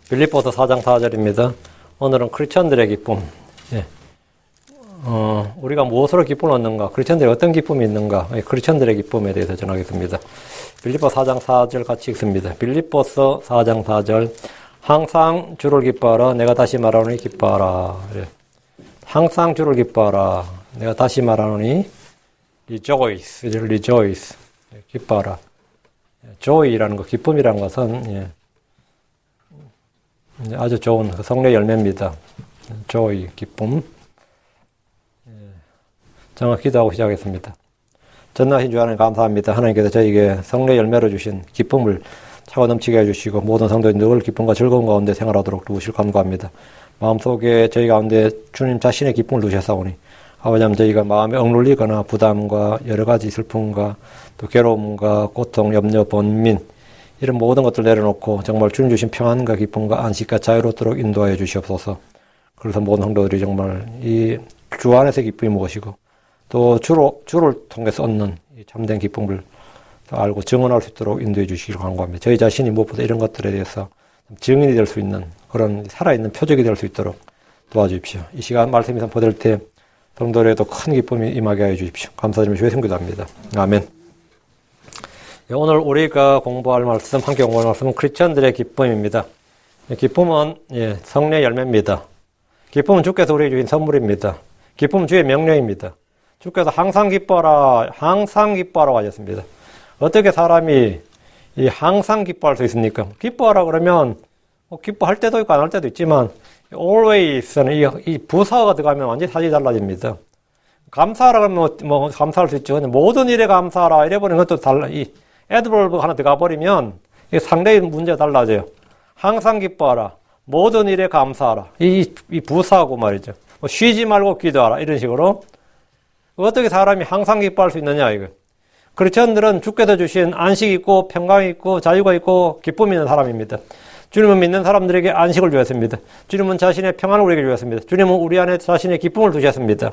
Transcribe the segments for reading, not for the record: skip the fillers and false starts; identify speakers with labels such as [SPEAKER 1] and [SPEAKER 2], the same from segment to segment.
[SPEAKER 1] 빌립보서 4장 4절입니다. 오늘은 크리스천들의 기쁨. 예. 우리가 무엇으로 기쁨을 얻는가? 크리스천들이 어떤 기쁨이 있는가? 크리스천들의 기쁨에 대해서 전하겠습니다. 빌립보서 4장 4절 같이 읽습니다. 빌립보서 4장 4절. 항상 주를 기뻐하라. 내가 다시 말하노니 기뻐하라. 예. 항상 주를 기뻐하라. 내가 다시 말하노니 rejoice. rejoice. 기뻐하라. joy라는 것, 기쁨이라는 것은 아주 좋은 성례 열매입니다. joy, 기쁨. 정확히 기도하고 시작하겠습니다. 전능하신 주 하나님 감사합니다. 하나님께서 저에게 성례 열매로 주신 기쁨을 차고 넘치게 해주시고 모든 성도인 늘 기쁨과 즐거움 가운데 생활하도록 도우실 감사합니다. 마음속에 저희 가운데 주님 자신의 기쁨을 두셨사오니 아버지 하나님 저희가 마음에 억눌리거나 부담과 여러 가지 슬픔과 또 괴로움과 고통, 염려, 번민 이런 모든 것들 내려놓고 정말 주님 주신 평안과 기쁨과 안식과 자유롭도록 인도하여 주시옵소서. 그래서 모든 성도들이 정말 이 주 안에서의 기쁨이 무엇이고 또 주를 통해서 얻는 이 참된 기쁨을 알고 증언할 수 있도록 인도해 주시기를 간구합니다. 저희 자신이 무엇보다 이런 것들에 대해서 증인이 될 수 있는 그런 살아있는 표적이 될 수 있도록 도와주십시오. 이 시간 말씀이 선포될 때 성도들에도 큰 기쁨이 임하게 하여 주십시오. 감사드리며 주의 성기도합니다. 아멘. 오늘 우리가 공부할 말씀, 함께 공부할 말씀은 크리스천들의 기쁨입니다. 기쁨은 성례 열매입니다. 기쁨은 주께서 우리에게 주신 선물입니다. 기쁨은 주의 명령입니다. 주께서 항상 기뻐하라, 항상 기뻐하라고 하셨습니다. 어떻게 사람이 항상 기뻐할 수 있습니까? 기뻐하라 그러면 기뻐할 때도 있고 안 할 때도 있지만 always는 이 부사가 들어가면 완전히 사실이 달라집니다. 감사하라 그러면 뭐 감사할 수 있죠. 모든 일에 감사하라 이래버리는 것도 달라. 이 adverb 하나 들어가 버리면 상당히 문제가 달라져요. 항상 기뻐하라. 모든 일에 감사하라. 이 부사하고 말이죠. 쉬지 말고 기도하라. 이런 식으로. 어떻게 사람이 항상 기뻐할 수 있느냐, 이거. 크리스천들은 주께서 주신 안식이 있고, 평강이 있고, 자유가 있고, 기쁨이 있는 사람입니다. 주님은 믿는 사람들에게 안식을 주셨습니다. 주님은 자신의 평안을 우리에게 주셨습니다. 주님은 우리 안에 자신의 기쁨을 두셨습니다.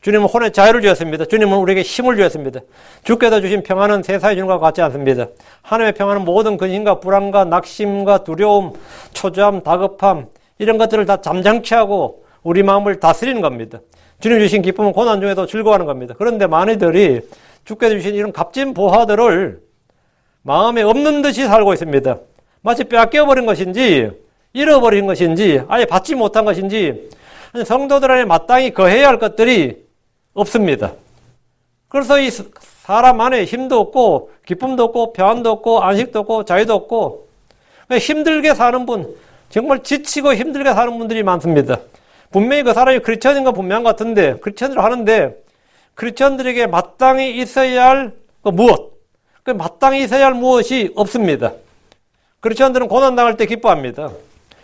[SPEAKER 1] 주님은 혼의 자유를 주셨습니다. 주님은 우리에게 힘을 주셨습니다. 주께서 주신 평안은 세상에 주는 것과 같지 않습니다. 하나님의 평안은 모든 근심과 불안과 낙심과 두려움, 초조함, 다급함 이런 것들을 다 잠잠케 하고 우리 마음을 다스리는 겁니다. 주님 주신 기쁨은 고난 중에도 즐거워하는 겁니다. 그런데 많이들이 주께서 주신 이런 값진 보화들을 마음에 없는 듯이 살고 있습니다. 마치 빼앗겨버린 것인지 잃어버린 것인지 아예 받지 못한 것인지 성도들 안에 마땅히 거해야 할 것들이 없습니다. 그래서 이 사람 안에 힘도 없고 기쁨도 없고 평안도 없고 안식도 없고 자유도 없고 힘들게 사는 분, 정말 지치고 힘들게 사는 분들이 많습니다. 분명히 그 사람이 크리스천인 건 분명한 것 같은데 크리스천으로 하는데 크리스천들에게 마땅히 있어야 할 무엇? 그 마땅히 있어야 할 무엇이 없습니다. 크리스천들은 고난당할 때 기뻐합니다.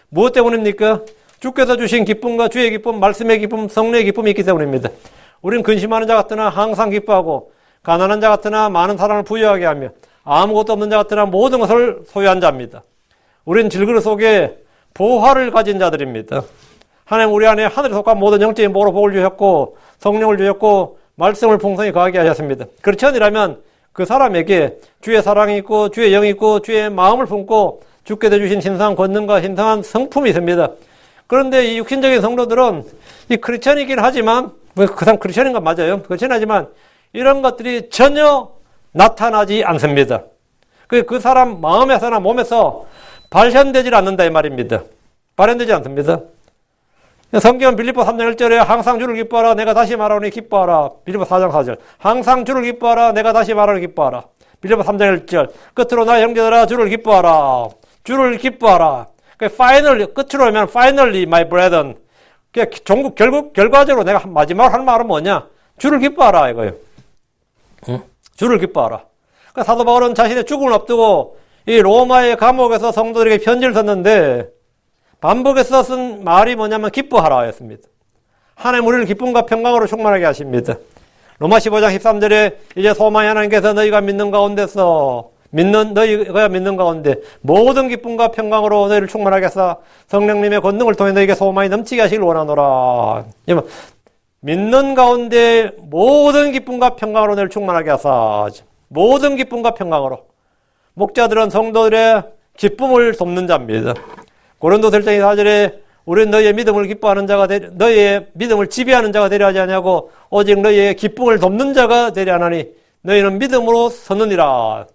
[SPEAKER 1] 무엇 때문입니까? 주께서 주신 기쁨과 주의 기쁨, 말씀의 기쁨, 성례의 기쁨이 있기 때문입니다. 우리는 근심하는 자 같으나 항상 기뻐하고 가난한 자 같으나 많은 사랑을 부여하게 하며 아무것도 없는 자 같으나 모든 것을 소유한 자입니다. 우리는 질그릇 속에 보화를 가진 자들입니다. 하나님 우리 안에 하늘에 속한 모든 영적인 복으로 복을 주셨고 성령을 주셨고 말씀을 풍성히 거하게 하셨습니다. 크리스천이라면 그 사람에게 주의 사랑이 있고 주의 영이 있고 주의 마음을 품고 주께서 주신 신성한 권능과 신성한 성품이 있습니다. 그런데 이 육신적인 성도들은 이 크리스천이긴 하지만 그 사람 크리스천인 건 맞아요. 크리스천이지만 이런 것들이 전혀 나타나지 않습니다. 그 사람 마음에서나 몸에서 발현되질 않는다 이 말입니다. 발현되지 않습니다. 성경은 빌립보 3장 1절에 항상 주를 기뻐하라 내가 다시 말하노니 기뻐하라. 빌립보 4장 4절 항상 주를 기뻐하라 내가 다시 말하노니 기뻐하라. 빌립보 3장 1절 끝으로 나 형제들아 주를 기뻐하라. 주를 기뻐하라. 파이널 끝으로 하면 finally my brethren. 결국 결과적으로 내가 마지막으로 할 말은 뭐냐? 주를 기뻐하라 이거예요. 응? 주를 기뻐하라. 사도 바울은 자신의 죽음을 앞두고 이 로마의 감옥에서 성도들에게 편지를 썼는데 반복해서 쓴 말이 뭐냐면 기뻐하라 했습니다. 하나님 우리를 기쁨과 평강으로 충만하게 하십니다. 로마 15장 13절에 이제 소망이 하나님께서 너희가 믿는 가운데 모든 기쁨과 평강으로 너희를 충만하게 하사 성령님의 권능을 통해 너희에게 소망이 넘치게 하시길 원하노라. 믿는 가운데 모든 기쁨과 평강으로 너희를 충만하게 하사 모든 기쁨과 평강으로 목자들은 성도들의 기쁨을 돕는 자입니다. 고린도서 1장 4절에 우리는 너희의 믿음을 기뻐하는 자가 너희의 믿음을 지배하는 자가 되려 하지 아니하고 오직 너희의 기쁨을 돕는 자가 되려 하나니 너희는 믿음으로 섰느니라.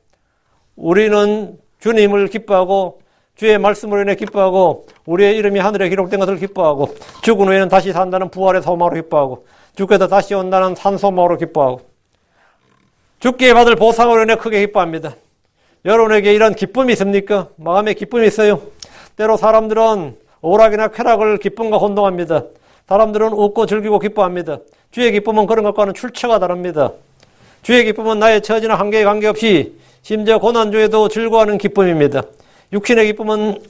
[SPEAKER 1] 우리는 주님을 기뻐하고 주의 말씀으로 인해 기뻐하고 우리의 이름이 하늘에 기록된 것을 기뻐하고 죽은 후에는 다시 산다는 부활의 소망으로 기뻐하고 주께서 다시 온다는 산소망으로 기뻐하고 주께 받을 보상으로 인해 크게 기뻐합니다. 여러분에게 이런 기쁨이 있습니까? 마음에 기쁨이 있어요? 때로 사람들은 오락이나 쾌락을 기쁨과 혼동합니다. 사람들은 웃고 즐기고 기뻐합니다. 주의 기쁨은 그런 것과는 출처가 다릅니다. 주의 기쁨은 나의 처지나 한계에 관계없이 심지어 고난중에도 즐거워하는 기쁨입니다. 육신의 기쁨은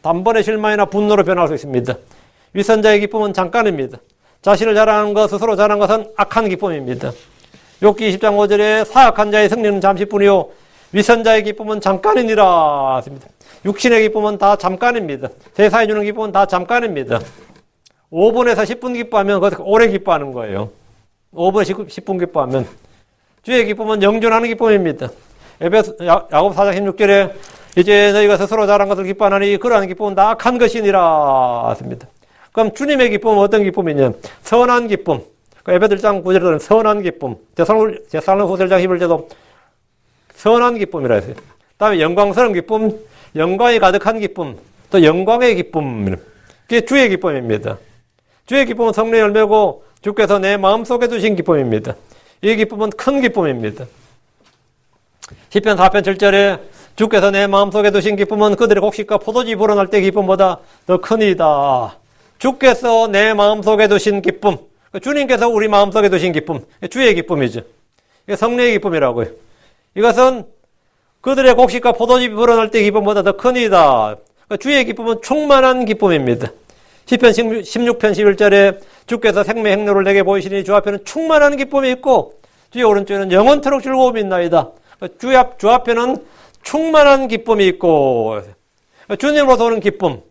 [SPEAKER 1] 단번에 실망이나 분노로 변할 수 있습니다. 위선자의 기쁨은 잠깐입니다. 자신을 자랑하는 것, 스스로 자랑하는 것은 악한 기쁨입니다. 욥기 20장 5절에 사악한 자의 승리는 잠시뿐이요 위선자의 기쁨은 잠깐이니라 했습니다. 육신의 기쁨은 다 잠깐입니다. 세상이 주는 기쁨은 다 잠깐입니다. 5분에서 10분 기뻐하면 그것을 오래 기뻐하는 거예요. 5분, 10분 기뻐하면. 주의 기쁨은 영존하는 기쁨입니다. 야고보 4장 16절에 이제 너희가 스스로 잘한 것을 기뻐하니 그러한 기쁨은 다 악한 것이니라 했습니다. 그럼 주님의 기쁨은 어떤 기쁨이냐? 선한 기쁨. 에베소 1장 9절에는 선한 기쁨. 데살로니가후서 1장 11절도 선한 기쁨이라 했어요. 다음에 영광스러운 기쁨, 영광이 가득한 기쁨, 또 영광의 기쁨. 그게 주의 기쁨입니다. 주의 기쁨은 성령의 열매고 주께서 내 마음속에 두신 기쁨입니다. 이 기쁨은 큰 기쁨입니다. 시편 4편 7절에 주께서 내 마음속에 두신 기쁨은 그들의 곡식과 포도즙이 불어날 때 기쁨보다 더 크니이다. 주께서 내 마음속에 두신 기쁨, 주님께서 우리 마음속에 두신 기쁨, 주의 기쁨이죠. 이게 성령의 기쁨이라고요. 이것은 그들의 곡식과 포도즙이 불어날 때 기쁨보다 더 크니이다. 주의 기쁨은 충만한 기쁨입니다. 시편 16편 11절에 주께서 생명 행로를 내게 보이시니 주 앞에는 충만한 기쁨이 있고 주의 오른쪽에는 영원토록 즐거움이 있나이다. 주 앞에는 충만한 기쁨이 있고 주님으로서 오는 기쁨,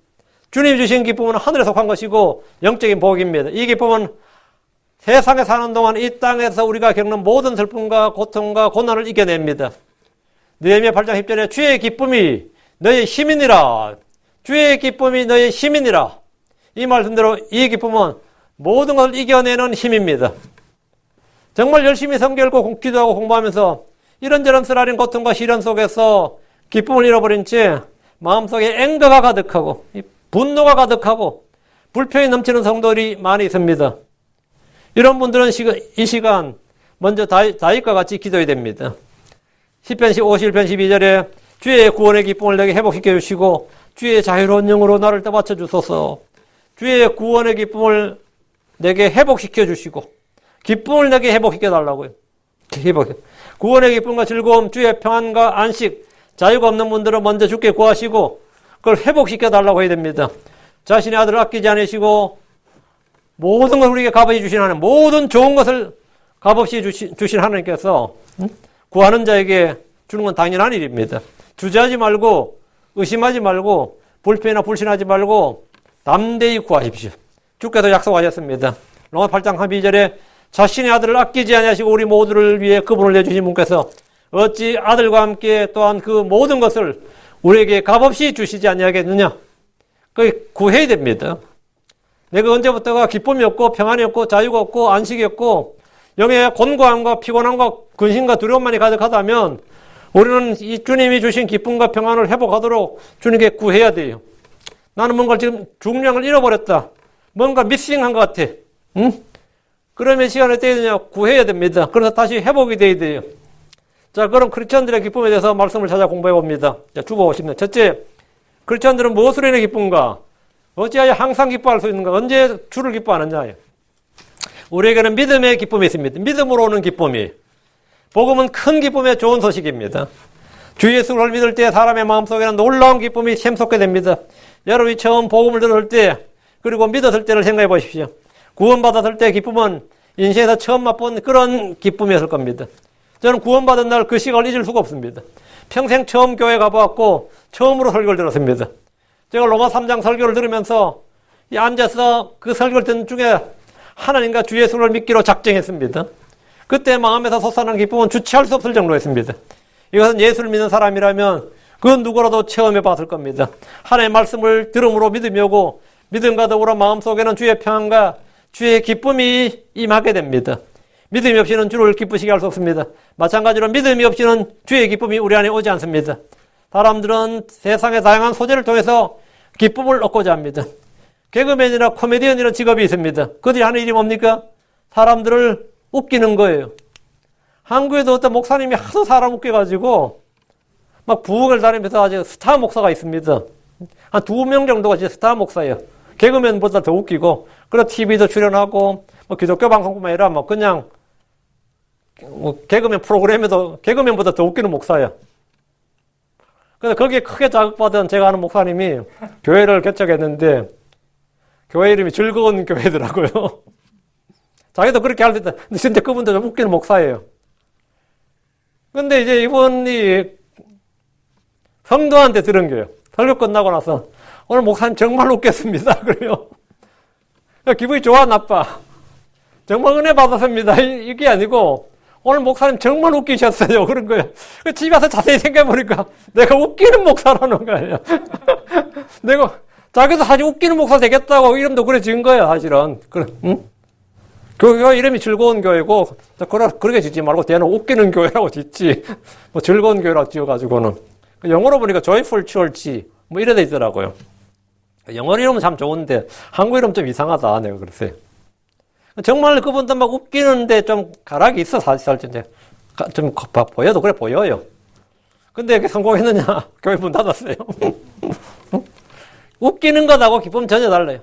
[SPEAKER 1] 주님이 주신 기쁨은 하늘에 속한 것이고 영적인 복입니다. 이 기쁨은 세상에 사는 동안 이 땅에서 우리가 겪는 모든 슬픔과 고통과 고난을 이겨냅니다. 느헤미야 8장 10절에 주의 기쁨이 너의 힘이니라. 주의 기쁨이 너의 힘이니라. 이 말씀대로 이 기쁨은 모든 것을 이겨내는 힘입니다. 정말 열심히 성경 읽고 기도하고 공부하면서 이런저런 쓰라린 고통과 시련 속에서 기쁨을 잃어버린 채 마음속에 앵거가 가득하고 분노가 가득하고 불평이 넘치는 성도들이 많이 있습니다. 이런 분들은 이 시간 먼저 다윗과 같이 기도해야 됩니다. 시편 51편 12절에 주의 구원의 기쁨을 내게 회복시켜 주시고 주의 자유로운 영으로 나를 떠받쳐 주소서. 주의 구원의 기쁨을 내게 회복시켜 주시고 기쁨을 내게 회복시켜 달라고요. 구원의 기쁨과 즐거움, 주의 평안과 안식, 자유가 없는 분들은 먼저 주께 구하시고 그걸 회복시켜 달라고 해야 됩니다. 자신의 아들을 아끼지 않으시고 모든 걸 우리에게 값없이 주신 하나님, 모든 좋은 것을 값없이 주신 하나님께서 구하는 자에게 주는 건 당연한 일입니다. 주저하지 말고 의심하지 말고 불평이나 불신하지 말고 담대히 구하십시오. 주께서 약속하셨습니다. 로마 8장 12절에 자신의 아들을 아끼지 아니하시고 우리 모두를 위해 그분을 내주신 분께서 어찌 아들과 함께 또한 그 모든 것을 우리에게 값없이 주시지 아니하겠느냐. 그 구해야 됩니다. 내가 언제부터가 기쁨이 없고 평안이 없고 자유가 없고 안식이 없고 영의 곤고함과 피곤함과 근심과 두려움만이 가득하다면 우리는 이 주님이 주신 기쁨과 평안을 회복하도록 주님께 구해야 돼요. 나는 뭔가 지금 중량을 잃어버렸다. 뭔가 미싱한 것 같아. 응? 그러면 시간을 떼야 되냐? 구해야 됩니다. 그래서 다시 회복이 돼야 돼요. 자, 그럼 크리스천들의 기쁨에 대해서 말씀을 찾아 공부해 봅니다. 자, 주보 50년. 첫째, 크리스천들은 무엇으로 인해 기쁜가? 어찌하여 항상 기뻐할 수 있는가? 언제 주를 기뻐하느냐? 우리에게는 믿음의 기쁨이 있습니다. 믿음으로 오는 기쁨이. 복음은 큰 기쁨의 좋은 소식입니다. 주 예수를 믿을 때 사람의 마음속에는 놀라운 기쁨이 샘솟게 됩니다. 여러분이 처음 복음을 들을 때 그리고 믿었을 때를 생각해 보십시오. 구원받았을 때 기쁨은 인생에서 처음 맛본 그런 기쁨이었을 겁니다. 저는 구원받은 날 그 시간을 잊을 수가 없습니다. 평생 처음 교회 가보았고 처음으로 설교를 들었습니다. 제가 로마 3장 설교를 들으면서 앉아서 그 설교를 듣는 중에 하나님과 주 예수를 믿기로 작정했습니다. 그때 마음에서 솟아난 기쁨은 주체할 수 없을 정도였습니다. 이것은 예수를 믿는 사람이라면 그건 누구라도 체험해 봤을 겁니다. 하나님의 말씀을 들음으로 믿음이 오고 믿음과 더불어 마음속에는 주의 평안과 주의 기쁨이 임하게 됩니다. 믿음이 없이는 주를 기쁘시게 할 수 없습니다. 마찬가지로 믿음이 없이는 주의 기쁨이 우리 안에 오지 않습니다. 사람들은 세상의 다양한 소재를 통해서 기쁨을 얻고자 합니다. 개그맨이나 코미디언이라는 직업이 있습니다. 그들이 하는 일이 뭡니까? 사람들을 웃기는 거예요. 한국에도 어떤 목사님이 하도 사람 웃겨가지고 막 부흥을 다니면서 아주 스타 목사가 있습니다. 한 2명 정도가 진짜 스타 목사예요. 개그맨보다 더 웃기고, 그리고 TV도 출연하고, 뭐 기독교 방송뿐만 아니라 뭐 그냥 뭐 개그맨 프로그램에도 개그맨보다 더 웃기는 목사예요. 그래서 거기에 크게 자극받은 제가 아는 목사님이 교회를 개척했는데 교회 이름이 즐거운 교회더라고요. 자기도 그렇게 할 수 있다. 근데 진짜 그분도 좀 웃기는 목사예요. 근데 이제 이분이 성도한테 들은 거예요. 설교 끝나고 나서 오늘 목사님 정말 웃겠습니다. 그래요. 기분이 좋아 나빠? 정말 은혜 받았습니다. 이게 아니고 오늘 목사님 정말 웃기셨어요. 그런 거예요. 집에 가서 자세히 생각해보니까 내가 웃기는 목사라는 거예요. 내가 자기도 사실 웃기는 목사 되겠다고 이름도 그래 지은 거예요. 사실은. 그래, 응? 교회 이름이 즐거운 교회고 그렇게 짓지 말고 대는 웃기는 교회라고 짓지. 뭐 즐거운 교회라고 지어가지고는. 영어로 보니까 joyful church 뭐 이래 돼 있더라고요. 영어 이름은 참 좋은데 한국 이름 좀 이상하다. 내가 그랬어요. 정말 그분도 막 웃기는데 좀 가락이 있어. 사실 좀 보여도 그래 보여요. 근데 이렇게 성공했느냐? 교회 문 닫았어요. 웃기는 것하고 기쁨 전혀 달라요.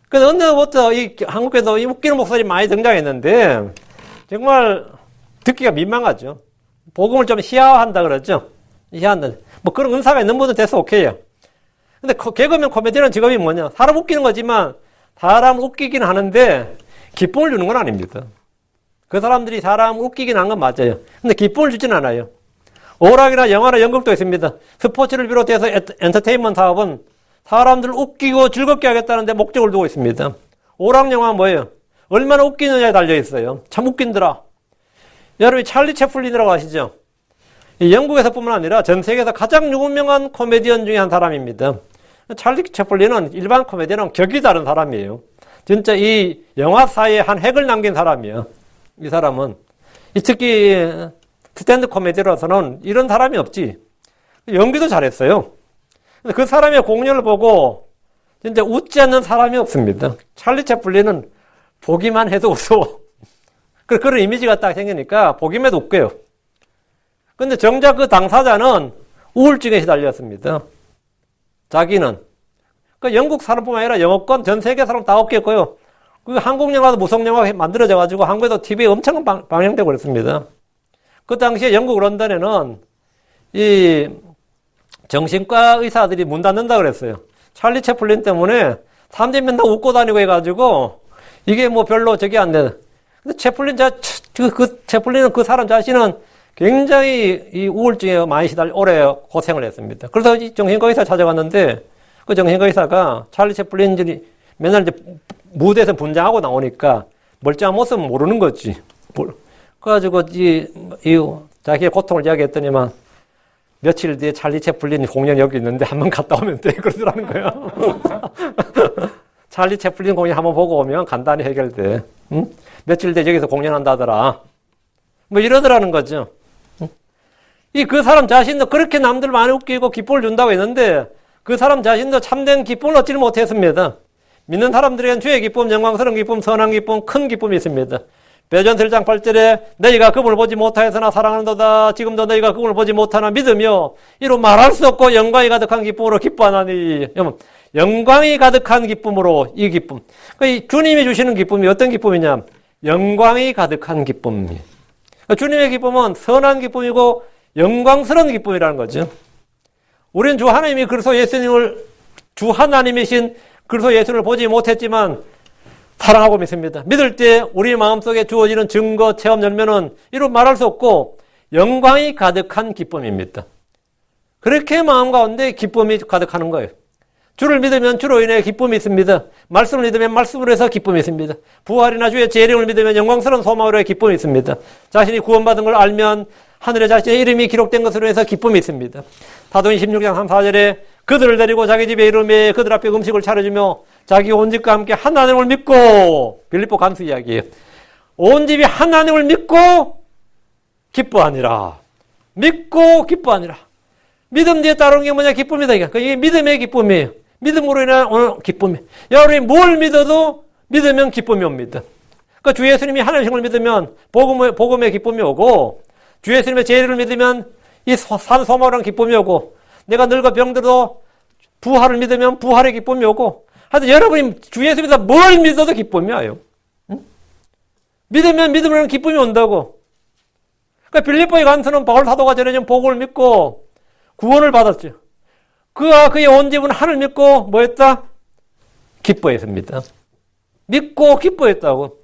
[SPEAKER 1] 그래서 언제부터 이 한국에도 이 웃기는 목소리 많이 등장했는데 정말 듣기가 민망하죠. 복음을 좀 희화한다 그러죠. 희화한다. 뭐 그런 은사가 있는 분은 돼서 오케이요. 근데 개그맨 코미디라는 직업이 뭐냐? 사람 웃기는 거지만 사람 웃기긴 하는데 기쁨을 주는 건 아닙니다. 그 사람들이 사람 웃기긴 한 건 맞아요. 근데 기쁨을 주진 않아요. 오락이나 영화나 연극도 있습니다. 스포츠를 비롯해서 엔터테인먼트 사업은 사람들을 웃기고 즐겁게 하겠다는 데 목적을 두고 있습니다. 오락 영화는 뭐예요? 얼마나 웃기느냐에 달려있어요. 참 웃긴더라. 여러분이 찰리 채플린이라고 아시죠? 영국에서뿐만 아니라 전 세계에서 가장 유명한 코미디언 중에 한 사람입니다. 찰리 채플린은 일반 코미디언은 격이 다른 사람이에요. 진짜 이 영화사에 한 획을 남긴 사람이에요. 이 사람은. 특히 스탠드 코미디로서는 이런 사람이 없지. 연기도 잘했어요. 그 사람의 공연을 보고 진짜 웃지 않는 사람이 없습니다. 찰리 채플린은 보기만 해도 웃어. 그런 이미지가 딱 생기니까 보기만 해도 웃겨요. 근데 정작 그 당사자는 우울증에 시달렸습니다. 자기는. 그 영국 사람뿐만 아니라 영어권 전 세계 사람 다 웃겼고요. 그 한국 영화도 무성 영화가 만들어져가지고 한국에도 TV에 엄청 방영되고 그랬습니다. 그 당시에 영국 런던에는 이 정신과 의사들이 문 닫는다 그랬어요. 찰리 채플린 때문에 사람들이 맨날 웃고 다니고 해가지고 이게 뭐 별로 저기 안 돼. 근데 채플린은 그 사람 자신은 굉장히 이 우울증에 많이 오래 고생을 했습니다. 그래서 이 정신과 의사 찾아갔는데 그 정신과 의사가 찰리 채플린들이 맨날 이제 무대에서 분장하고 나오니까 멀쩡한 모습은 모르는 거지. 그래가지고 자기의 고통을 이야기했더니만 며칠 뒤에 찰리 채플린 공연이 여기 있는데 한번 갔다 오면 돼. 그러더라는 거예요. 찰리 채플린 공연 한번 보고 오면 간단히 해결돼. 응? 며칠 뒤에 여기서 공연한다더라. 뭐 이러더라는 거죠. 그 사람 자신도 그렇게 남들 많이 웃기고 기쁨을 준다고 했는데 그 사람 자신도 참된 기쁨을 얻지를 못했습니다. 믿는 사람들에게는 주의 기쁨, 영광스러운 기쁨, 선한 기쁨, 큰 기쁨이 있습니다. 베드로전서 1장 8절에 너희가 그분을 보지 못하였으나 사랑하는도다. 지금도 너희가 그분을 보지 못하나 믿으며 이로 말할 수 없고 영광이 가득한 기쁨으로 기뻐하나니. 영광이 가득한 기쁨으로 이 기쁨. 주님이 주시는 기쁨이 어떤 기쁨이냐? 영광이 가득한 기쁨이에요. 주님의 기쁨은 선한 기쁨이고 영광스러운 기쁨이라는 거죠. 우리는 주 하나님이 그리스도 예수님을 주 하나님이신 그리스도 예수님을 보지 못했지만 사랑하고 믿습니다. 믿을 때 우리 마음속에 주어지는 증거, 체험, 열매는 이루 말할 수 없고 영광이 가득한 기쁨입니다. 그렇게 마음 가운데 기쁨이 가득하는 거예요. 주를 믿으면 주로 인해 기쁨이 있습니다. 말씀을 믿으면 말씀으로 해서 기쁨이 있습니다. 부활이나 주의 재림을 믿으면 영광스러운 소망으로의 기쁨이 있습니다. 자신이 구원받은 걸 알면 하늘에 자신의 이름이 기록된 것으로 해서 기쁨이 있습니다. 사도행 16장 3, 4절에 그들을 데리고 자기 집에 이르매 그들 앞에 음식을 차려주며 자기 온 집과 함께 하나님을 믿고, 빌립보 간수 이야기예요. 온 집이 하나님을 믿고 기뻐하니라. 믿고 기뻐하니라. 믿음 뒤에 따르는 게 뭐냐? 기쁨이다. 이게 믿음의 기쁨이에요. 믿음으로 인한 기쁨이에요. 여러분이 뭘 믿어도 믿으면 기쁨이 옵니다. 그러니까 주 예수님이 하나님을 믿으면 복음의 기쁨이 오고, 주 예수님의 제일을 믿으면 이 산소망이라는 기쁨이 오고, 내가 늙어 병들어도 부활을 믿으면 부활의 기쁨이 오고, 하여튼 여러분이 주 예수님에서 뭘 믿어도 기쁨이 와요. 응? 믿으면 믿음으로 기쁨이 온다고. 그러니까 빌립보의 간수는 바울 사도가 전해준 복음을 믿고 구원을 받았죠. 그와 그의 온 집은 하나님을 믿고 뭐했다? 기뻐했습니다. 믿고 기뻐했다고.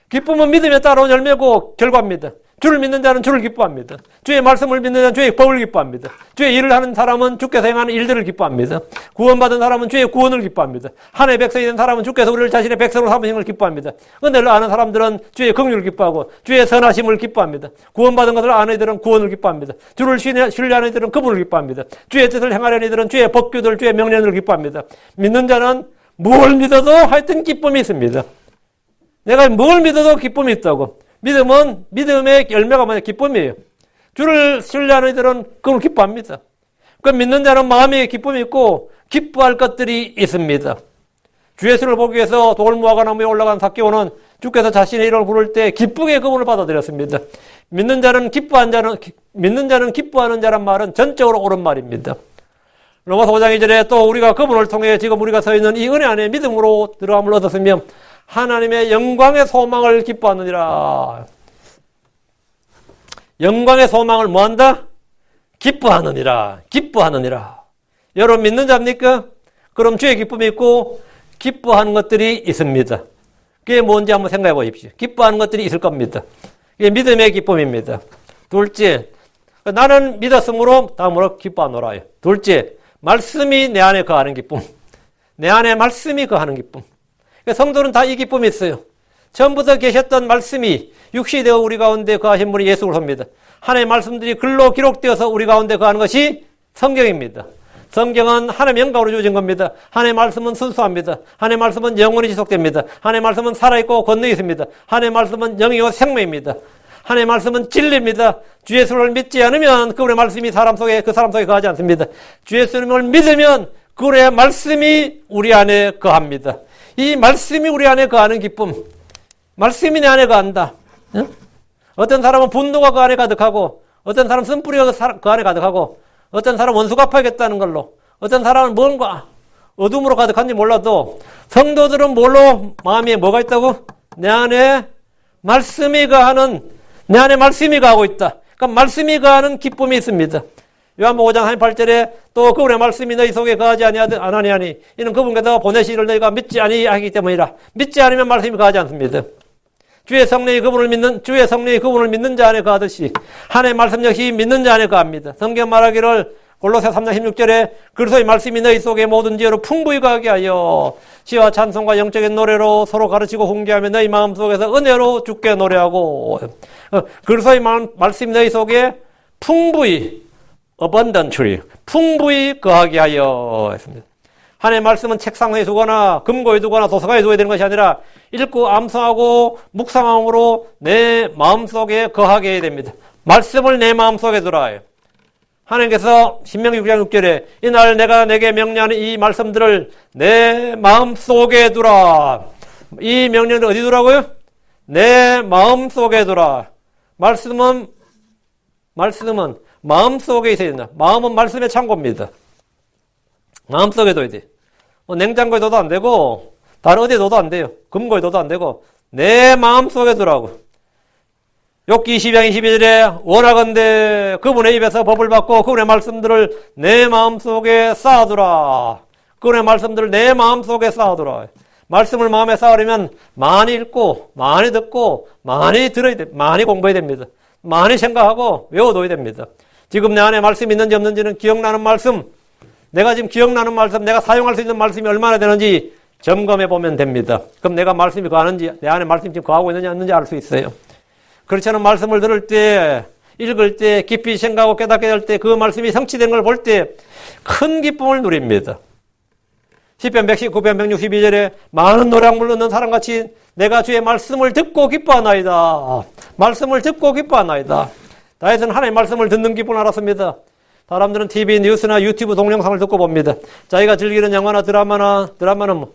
[SPEAKER 1] 기쁨은 믿음에 따라온 열매고 결과입니다. 주를 믿는 자는 주를 기뻐합니다. 주의 말씀을 믿는 자는 주의 법을 기뻐합니다. 주의 일을 하는 사람은 주께서 행하는 일들을 기뻐합니다. 구원받은 사람은 주의 구원을 기뻐합니다. 하나님의 백성이 된 사람은 주께서 우리를 자신의 백성으로 삼으신 걸 기뻐합니다. 은혜를 아는 사람들은 주의 긍휼을 기뻐하고 주의 선하심을 기뻐합니다. 구원받은 것을 아는 이들은 구원을 기뻐합니다. 주를 신뢰하는 이들은 그분을 기뻐합니다. 주의 뜻을 행하려는 이들은 주의 법규들, 주의 명령을 기뻐합니다. 믿는 자는 뭘 믿어도 하여튼 기쁨이 있습니다. 내가 뭘 믿어도 기쁨이 있다고. 믿음은, 믿음의 열매가 뭐냐? 기쁨이에요. 주를 신뢰하는 이들은 그걸 기뻐합니다. 그 믿는 자는 마음에 기쁨이 있고 기뻐할 것들이 있습니다. 주 예수를 보기 위해서 돌무화과 나무에 올라간 삭개오는 주께서 자신의 이름을 부를 때 기쁘게 그분을 받아들였습니다. 믿는 자는 기뻐하는 자란 말은 전적으로 옳은 말입니다. 로마서 5장 2절에 또 우리가 그분을 통해 지금 우리가 서 있는 이 은혜 안에 믿음으로 들어감을 얻었으며 하나님의 영광의 소망을 기뻐하느니라. 영광의 소망을 뭐한다? 기뻐하느니라. 기뻐하느니라. 여러분 믿는 자입니까? 그럼 주의 기쁨이 있고 기뻐하는 것들이 있습니다. 그게 뭔지 한번 생각해 보십시오. 기뻐하는 것들이 있을 겁니다. 이게 믿음의 기쁨입니다. 둘째, 나는 믿었으므로 다음으로 기뻐하노라. 둘째, 말씀이 내 안에 거하는 기쁨. 내 안에 말씀이 거하는 기쁨. 성도는 다 이 기쁨이 있어요. 처음부터 계셨던 말씀이 육신이 되어 우리 가운데 거하신 분이 예수 그리스도입니다. 하나님의 말씀들이 글로 기록되어서 우리 가운데 거하는 것이 성경입니다. 성경은 하나님의 영광으로 주어진 겁니다. 하나님의 말씀은 순수합니다. 하나님의 말씀은 영원히 지속됩니다. 하나님의 말씀은 살아있고 권능이 있습니다. 하나님의 말씀은 영이요 생명입니다. 하나님의 말씀은 진리입니다. 주 예수를 믿지 않으면 그분의 말씀이 그 사람 속에 거하지 않습니다. 주 예수님을 믿으면 그분의 말씀이 우리 안에 거합니다. 이 말씀이 우리 안에 거하는 기쁨. 말씀이 내 안에 거한다. 응? 어떤 사람은 분노가 그 안에 가득하고, 어떤 사람은 쓴뿌리가 그 안에 가득하고, 어떤 사람은 원수 갚아야겠다는 걸로, 어떤 사람은 뭔가 어둠으로 가득한지 몰라도 성도들은 뭘로 마음에 뭐가 있다고? 내 안에 말씀이 거하는, 내 안에 말씀이 거하고 있다. 그러니까 말씀이 거하는 기쁨이 있습니다. 요한복음 5장 38절에 또 그분의 말씀이 너희 속에 거하지 아니하니 이는 그분께서 보내시기를 너희가 믿지 아니하기 때문이라. 믿지 않으면 말씀이 거하지 않습니다. 주의 성령이 그분을 믿는 자 안에 거하듯이 하나님의 말씀 역시 믿는 자 안에 거합니다. 성경 말하기를 골로새 3장 16절에 그리스도의 말씀이 너희 속에 모든 지혜로 풍부히 거하게 하여 시와 찬송과 영적인 노래로 서로 가르치고 훈계하며 너희 마음속에서 은혜로 주께 노래하고. 그리스도의 말씀이 너희 속에 풍부히 abundantly, 풍부히 거하게 하여 했습니다. 하나님의 말씀은 책상 위에 두거나 금고에 두거나 도서관에 두어야 되는 것이 아니라 읽고 암송하고 묵상함으로 내 마음속에 거하게 해야 됩니다. 말씀을 내 마음속에 두라. 하나님께서 신명기 6장 6절에 이날 내가 내게 명령하는 이 말씀들을 내 마음속에 두라. 이 명령을 어디 두라고요? 내 마음속에 두라. 말씀은 마음속에 있어야 된다. 마음은 말씀의 창고입니다. 마음속에 둬야 돼. 냉장고에 둬도 안 되고 다른 어디에 둬도 안 돼요. 금고에 둬도 안 되고 내 마음속에 두라고. 욥기 22장 22절에 원하건대 그분의 입에서 법을 받고 그분의 말씀들을 내 마음속에 쌓아두라. 그분의 말씀들을 내 마음속에 쌓아두라. 말씀을 마음에 쌓으려면 많이 읽고 많이 듣고 많이 들어야 돼. 많이 공부해야 됩니다. 많이 생각하고 외워둬야 됩니다. 지금 내 안에 말씀이 있는지 없는지는 기억나는 말씀, 내가 지금 기억나는 말씀, 내가 사용할 수 있는 말씀이 얼마나 되는지 점검해 보면 됩니다. 그럼 내가 말씀이 거하는지, 내 안에 말씀이 지금 거하고 있는지 없는지 알 수 있어요. 그렇지 않은 말씀을 들을 때 읽을 때, 깊이 생각하고 깨닫게 될 때, 그 말씀이 성취된 걸 볼 때 큰 기쁨을 누립니다. 시편 119편 162절에 많은 노량물 넣는 사람같이 내가 주의 말씀을 듣고 기뻐하나이다. 말씀을 듣고 기뻐하나이다. 다윗은 하나님의 말씀을 듣는 기쁨을 알았습니다. 사람들은 TV, 뉴스나 유튜브 동영상을 듣고 봅니다. 자기가 즐기는 영화나 드라마는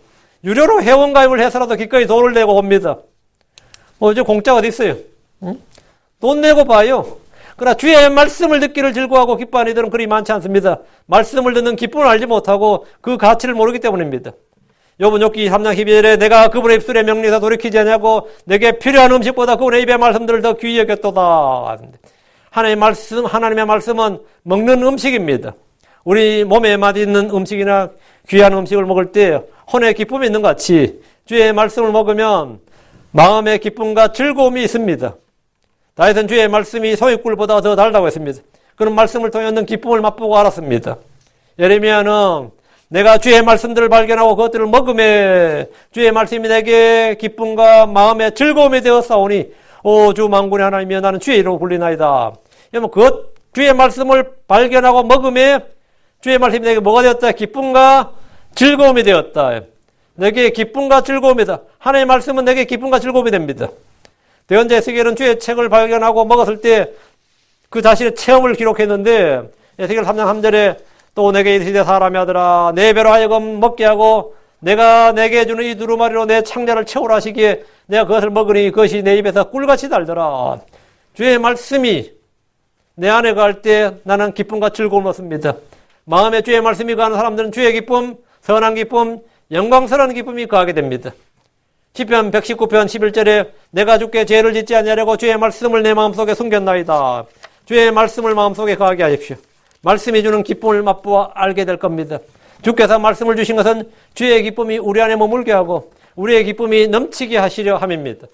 [SPEAKER 1] 유료로 회원가입을 해서라도 기꺼이 돈을 내고 봅니다. 이제 공짜가 어디 있어요? 응? 돈 내고 봐요. 그러나 주의 말씀을 듣기를 즐거워하고 기뻐하는 이들은 그리 많지 않습니다. 말씀을 듣는 기쁨을 알지 못하고 그 가치를 모르기 때문입니다. 욥은 욥기 3장 12절에 내가 그분의 입술의 명령에서 돌이키지 않냐고 내게 필요한 음식보다 그분의 입의 말씀들을 더 귀히 여겼도다. 하나님의 말씀은 먹는 음식입니다. 우리 몸에 맛있는 음식이나 귀한 음식을 먹을 때 혼의 기쁨이 있는 것 같이 주의 말씀을 먹으면 마음의 기쁨과 즐거움이 있습니다. 다윗은 주의 말씀이 소익꿀보다 더 달다고 했습니다. 그런 말씀을 통해 얻는 기쁨을 맛보고 알았습니다. 예레미야는 내가 주의 말씀들을 발견하고 그것들을 먹음에 주의 말씀이 내게 기쁨과 마음의 즐거움이 되었사오니 오 주 만군의 하나님이여 나는 주의 이름으로 불리나이다. 여러분 주의 말씀을 발견하고 먹음에 주의 말씀이 내게 뭐가 되었다? 기쁨과 즐거움이 되었다. 내게 기쁨과 즐거움이다. 하나님의 말씀은 내게 기쁨과 즐거움이 됩니다. 대언자 에스겔은 주의 책을 발견하고 먹었을 때 그 자신의 체험을 기록했는데 에스겔 3장 3절에 또 내게 이르시되 사람의 아들아 내 배로 하여금 먹게 하고 내가 내게 주는 이 두루마리로 내 창자를 채우라 하시기에 내가 그것을 먹으니 그것이 내 입에서 꿀같이 달더라. 주의 말씀이 내 안에 갈 때 나는 기쁨과 즐거움을 얻습니다. 마음에 주의 말씀이 가는 사람들은 주의 기쁨, 선한 기쁨, 영광스러운 기쁨이 거하게 됩니다. 시편 119편 11절에 내가 주께 죄를 짓지 아니하려고 주의 말씀을 내 마음속에 숨겼나이다. 주의 말씀을 마음속에 거하게 하십시오. 말씀이 주는 기쁨을 맛보아 알게 될 겁니다. 주께서 말씀을 주신 것은 주의 기쁨이 우리 안에 머물게 하고 우리의 기쁨이 넘치게 하시려 함입니다.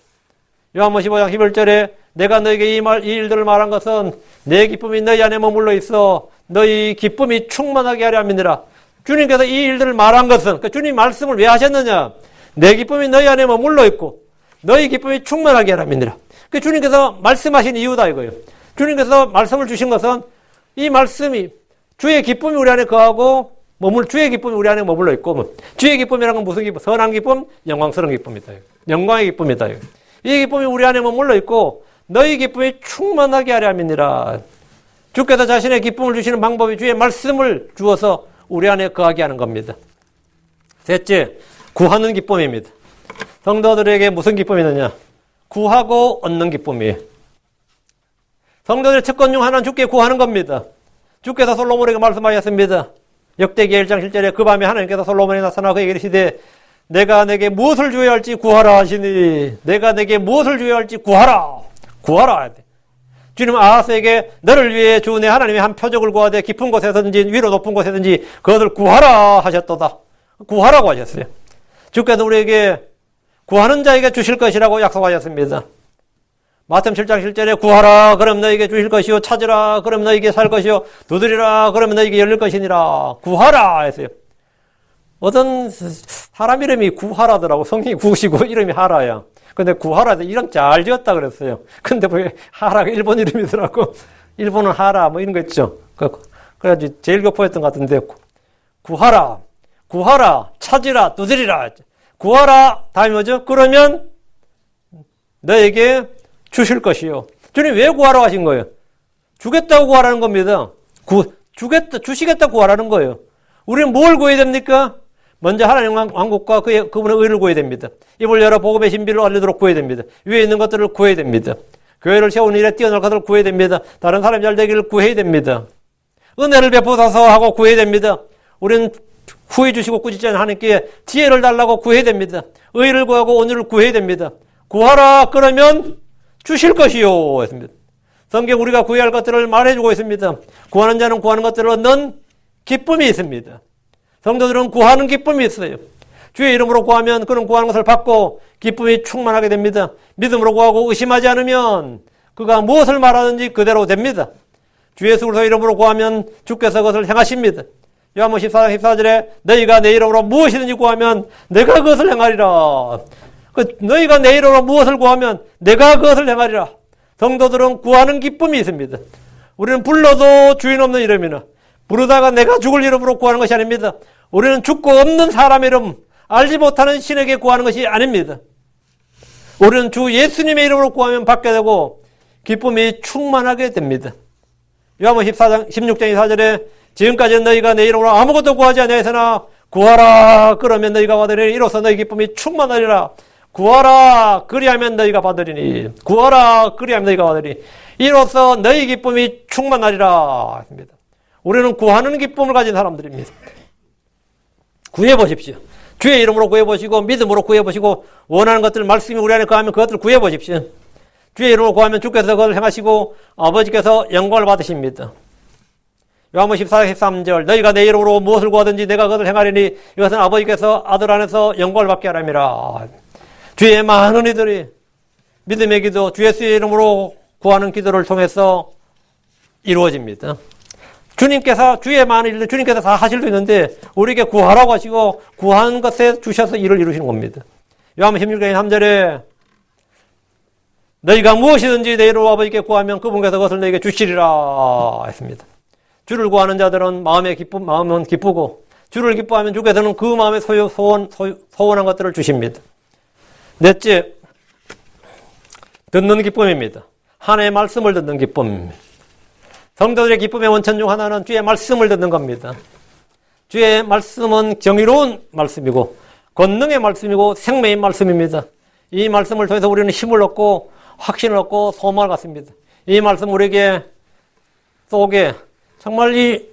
[SPEAKER 1] 요한복음 15장 11절에 내가 너에게 이 일들을 말한 것은 내 기쁨이 너희 안에 머물러 있어 너희 기쁨이 충만하게 하려 함이니라. 주님께서 이 일들을 말한 것은 그러니까 주님 말씀을 왜 하셨느냐? 내 기쁨이 너희 안에 머물러 있고 너희 기쁨이 충만하게 하려 함이니라. 그 주님께서 말씀하신 이유다 이거예요. 주님께서 말씀을 주신 것은 이 말씀이 주의 기쁨이 우리 안에 거하고 주의 기쁨이 우리 안에 머물러 있고 주의 기쁨이라는 건 무슨 기쁨? 선한 기쁨, 영광스러운 기쁨이다. 영광의 기쁨이다. 이 기쁨이 우리 안에 머물러 있고 너희 기쁨이 충만하게 하려 함이니라. 주께서 자신의 기쁨을 주시는 방법이 주의 말씀을 주어서 우리 안에 거하게 하는 겁니다. 셋째, 구하는 기쁨입니다. 성도들에게 무슨 기쁨이 있느냐? 구하고 얻는 기쁨이에요. 성도들의 특권 중 하나는 주께 구하는 겁니다. 주께서 솔로몬에게 말씀하셨습니다. 역대기 1장 7절에 그 밤에 하나님께서 솔로몬에 나타나 그에게 이르시되 내가 내게 무엇을 주어야 할지 구하라 하시니 내가 내게 무엇을 주어야 할지 구하라 주님은 아하스에게 너를 위해 주 내 하나님의 한 표적을 구하되 깊은 곳에든지 위로 높은 곳에든지 그것을 구하라 하셨도다. 구하라고 하셨어요. 주께서 우리에게 구하는 자에게 주실 것이라고 약속하셨습니다. 마태복음 7장 7절에 구하라 그럼 너에게 주실 것이요 찾으라 그럼 너에게 살 것이요 두드리라 그러면 너에게 열릴 것이니라. 구하라 했어요. 어떤 사람 이름이 구하라더라고. 성경이 구시고 이름이 하라야. 근데 구하라 이름 잘 지었다 그랬어요. 근데 왜 하라가 일본 이름이더라고. 일본은 하라 뭐 이런 거 있죠. 그래가지고 제일 교포였던 것 같은데 구하라 찾으라 두드리라. 구하라 다음에 뭐죠? 그러면 너에게 주실 것이요. 주님 왜 구하라고 하신 거예요? 주겠다고 구하라는 겁니다. 주시겠다고 구하라는 거예요. 우리는 뭘 구해야 됩니까? 먼저 하나님 왕국과 그분의 의를 구해야 됩니다. 입을 열어 복음의 신비를 알리도록 구해야 됩니다. 위에 있는 것들을 구해야 됩니다. 교회를 세우는 일에 뛰어날 것들을 구해야 됩니다. 다른 사람이 잘 되기를 구해야 됩니다. 은혜를 베푸소서 하고 구해야 됩니다. 우리는 후회 주시고 꾸짖지 않는 하나님께 지혜를 달라고 구해야 됩니다. 의를 구하고 온유를 구해야 됩니다. 구하라 그러면 주실 것이요 했습니다. 성경 우리가 구해야 할 것들을 말해주고 있습니다. 구하는 자는 구하는 것들을 얻는 기쁨이 있습니다. 성도들은 구하는 기쁨이 있어요. 주의 이름으로 구하면 그는 구하는 것을 받고 기쁨이 충만하게 됩니다. 믿음으로 구하고 의심하지 않으면 그가 무엇을 말하든지 그대로 됩니다. 주 예수 그리스도 이름으로 구하면 주께서 그것을 행하십니다. 요한복음 14장 14절에 너희가 내 이름으로 무엇이든지 구하면 내가 그것을 행하리라. 너희가 내 이름으로 무엇을 구하면 내가 그것을 행하리라. 성도들은 구하는 기쁨이 있습니다. 우리는 불러도 주인 없는 이름이나 부르다가 내가 죽을 이름으로 구하는 것이 아닙니다. 우리는 죽고 없는 사람의 이름, 알지 못하는 신에게 구하는 것이 아닙니다. 우리는 주 예수님의 이름으로 구하면 받게 되고 기쁨이 충만하게 됩니다. 요한복음 16장 24절에 지금까지는 너희가 내 이름으로 아무것도 구하지 아니하였으나 구하라 그러면 너희가 받으리니 이로써 너희 기쁨이 충만하리라. 구하라 그리하면 너희가 받으리니 구하라 그리하면 너희가 받으리니 이로써 너희 기쁨이 충만하리라 했습니다. 우리는 구하는 기쁨을 가진 사람들입니다. 구해보십시오. 주의 이름으로 구해보시고 믿음으로 구해보시고 원하는 것들 말씀이 우리 안에 거하면 그것들을 구해보십시오. 주의 이름으로 구하면 주께서 그것을 행하시고 아버지께서 영광을 받으십니다. 요한복음 14장 13절 너희가 내 이름으로 무엇을 구하든지 내가 그것을 행하리니 이것은 아버지께서 아들 안에서 영광을 받게 하람이라. 주의 많은 이들이 믿음의 기도, 주 예수의 이름으로 구하는 기도를 통해서 이루어집니다. 주님께서 주의 많은 일들 주님께서 다 하실 수 있는데 우리에게 구하라고 하시고 구하는 것에 주셔서 일을 이루시는 겁니다. 요한복음 16장 3절에 너희가 무엇이든지 내 이름으로 아버지께 구하면 그분께서 그것을 너희에게 주시리라 했습니다. 주를 구하는 자들은 마음은 기쁘고 주를 기뻐하면 주께서는 그 마음의 소원한 것들을 주십니다. 넷째, 듣는 기쁨입니다. 하나님의 말씀을 듣는 기쁨입니다. 성도들의 기쁨의 원천 중 하나는 주의 말씀을 듣는 겁니다. 주의 말씀은 정의로운 말씀이고 권능의 말씀이고 생명의 말씀입니다. 이 말씀을 통해서 우리는 힘을 얻고 확신을 얻고 소망을 갖습니다. 이 말씀 우리에게 속에 정말 이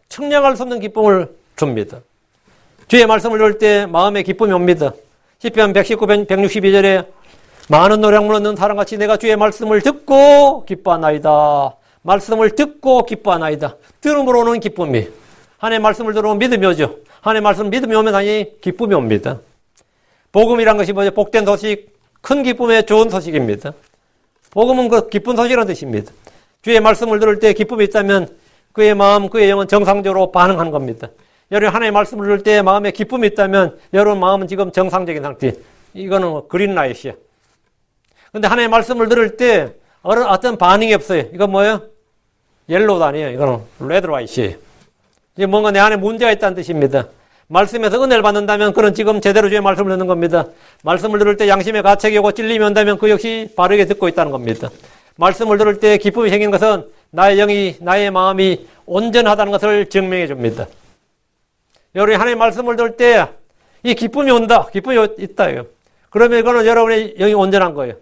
[SPEAKER 1] 청량할 수 없는 기쁨을 줍니다. 주의 말씀을 들을 때 마음에 기쁨이 옵니다. 시편 119, 162절에 많은 노량물 얻는 사람같이 내가 주의 말씀을 듣고 기뻐하나이다. 말씀을 듣고 기뻐하나이다. 들음으로 오는 기쁨이. 하나님의 말씀을 들으면 믿음이 오죠. 하나님의 말씀 믿음이 오면 당연히 기쁨이 옵니다. 복음이란 것이 뭐죠? 복된 소식, 큰 기쁨의 좋은 소식입니다. 복음은 그 기쁜 소식이라는 뜻입니다. 주의 말씀을 들을 때 기쁨이 있다면 그의 마음, 그의 영은 정상적으로 반응하는 겁니다. 여러분 하나님의 말씀을 들을 때 마음에 기쁨이 있다면 여러분 마음은 지금 정상적인 상태. 이거는 그린라이트야. 근데 하나님의 말씀을 들을 때 어떤 반응이 없어요. 이건 뭐예요? 옐로우도 아니에요. 이거는 레드라이트예요. 이게 뭔가 내 안에 문제가 있다는 뜻입니다. 말씀에서 은혜를 받는다면 그는 지금 제대로 주의 말씀을 듣는 겁니다. 말씀을 들을 때 양심의 가책이 오고 찔림이 온다면 그 역시 바르게 듣고 있다는 겁니다. 말씀을 들을 때 기쁨이 생긴 것은 나의 영이, 나의 마음이 온전하다는 것을 증명해 줍니다. 여러분이 하나님의 말씀을 들을 때 이 기쁨이 온다. 기쁨이 있다. 그러면 이거는 여러분의 영이 온전한 거예요.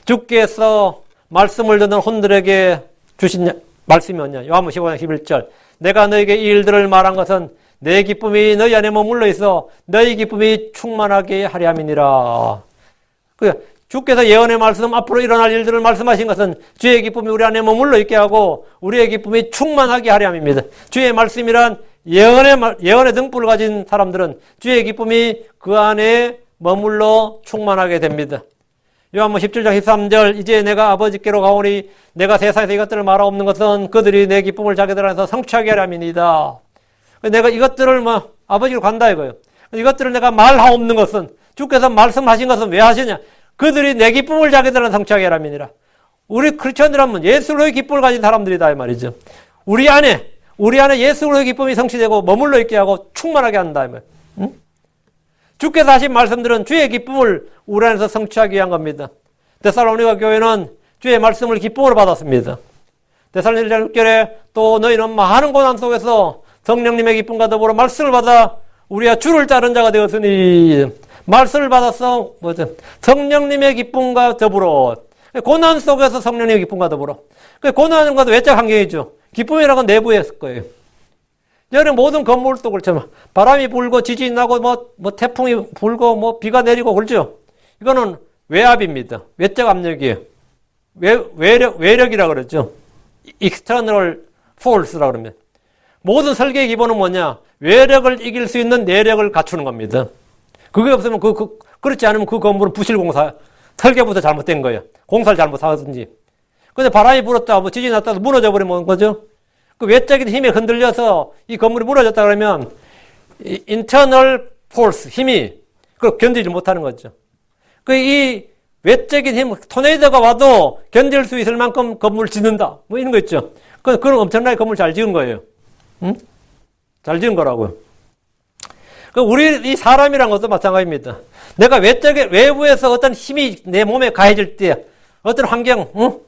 [SPEAKER 1] 주께서 말씀을 듣는 혼들에게 주신 말씀이 뭐냐? 요한복음 15장 11절 내가 너에게 이 일들을 말한 것은 내 기쁨이 너희 안에 머물러 있어 너희 기쁨이 충만하게 하려 함이니라. 주께서 예언의 말씀 앞으로 일어날 일들을 말씀하신 것은 주의 기쁨이 우리 안에 머물러 있게 하고 우리의 기쁨이 충만하게 하려 함입니다. 주의 말씀이란 예언의 등불을 가진 사람들은 주의 기쁨이 그 안에 머물러 충만하게 됩니다. 요한복음 17장 13절 이제 내가 아버지께로 가오니 내가 세상에서 이것들을 말하옵는 것은 그들이 내 기쁨을 자기들 안에서 성취하게 하려 함이니이다. 내가 이것들을 아버지로 간다 이거예요. 이것들을 내가 말하옵는 것은 주께서 말씀하신 것은 왜 하시냐? 그들이 내 기쁨을 자기들은 성취하게 하라 함이니라. 우리 크리스천들은 예수로의 기쁨을 가진 사람들이다 이 말이죠. 우리 안에 예수로의 기쁨이 성취되고 머물러 있게 하고 충만하게 한다 이 말. 응? 주께서 하신 말씀들은 주의 기쁨을 우리 안에서 성취하기 위한 겁니다. 데살로니가 교회는 주의 말씀을 기쁨으로 받았습니다. 데살로니가 1장 6절에 또 너희는 많은 고난 속에서 성령님의 기쁨과 더불어 말씀을 받아 우리가 주를 따른 자가 되었으니 말씀을 받아서 성령님의 기쁨과 더불어 고난 속에서 성령님의 기쁨과 더불어 고난은 것도 외적 환경이죠. 기쁨이라는 건 내부에 있을 거예요. 여름 모든 건물도 그렇죠. 바람이 불고 지진이 나고 태풍이 불고 비가 내리고 그렇죠. 이거는 외압입니다. 외적 압력이에요. 외력이라 그러죠. external force라 그러면. 모든 설계의 기본은 뭐냐? 외력을 이길 수 있는 내력을 갖추는 겁니다. 그게 없으면 그렇지 않으면 그 건물은 부실공사, 설계부터 잘못된 거예요. 공사를 잘못하든지. 근데 바람이 불었다, 지진이 났다, 무너져 버리면 거죠. 그 외적인 힘에 흔들려서 이 건물이 무너졌다 그러면 internal force, 힘이 그걸 견디지 못하는 거죠. 이 외적인 힘, 토네이도가 와도 견딜 수 있을 만큼 건물 짓는다. 뭐 이런 거 있죠. 그런 엄청나게 건물 잘 지은 거예요. 응? 잘 지은 거라고요. 우리 이 사람이란 것도 마찬가지입니다. 내가 외부에서 어떤 힘이 내 몸에 가해질 때, 어떤 환경, 응?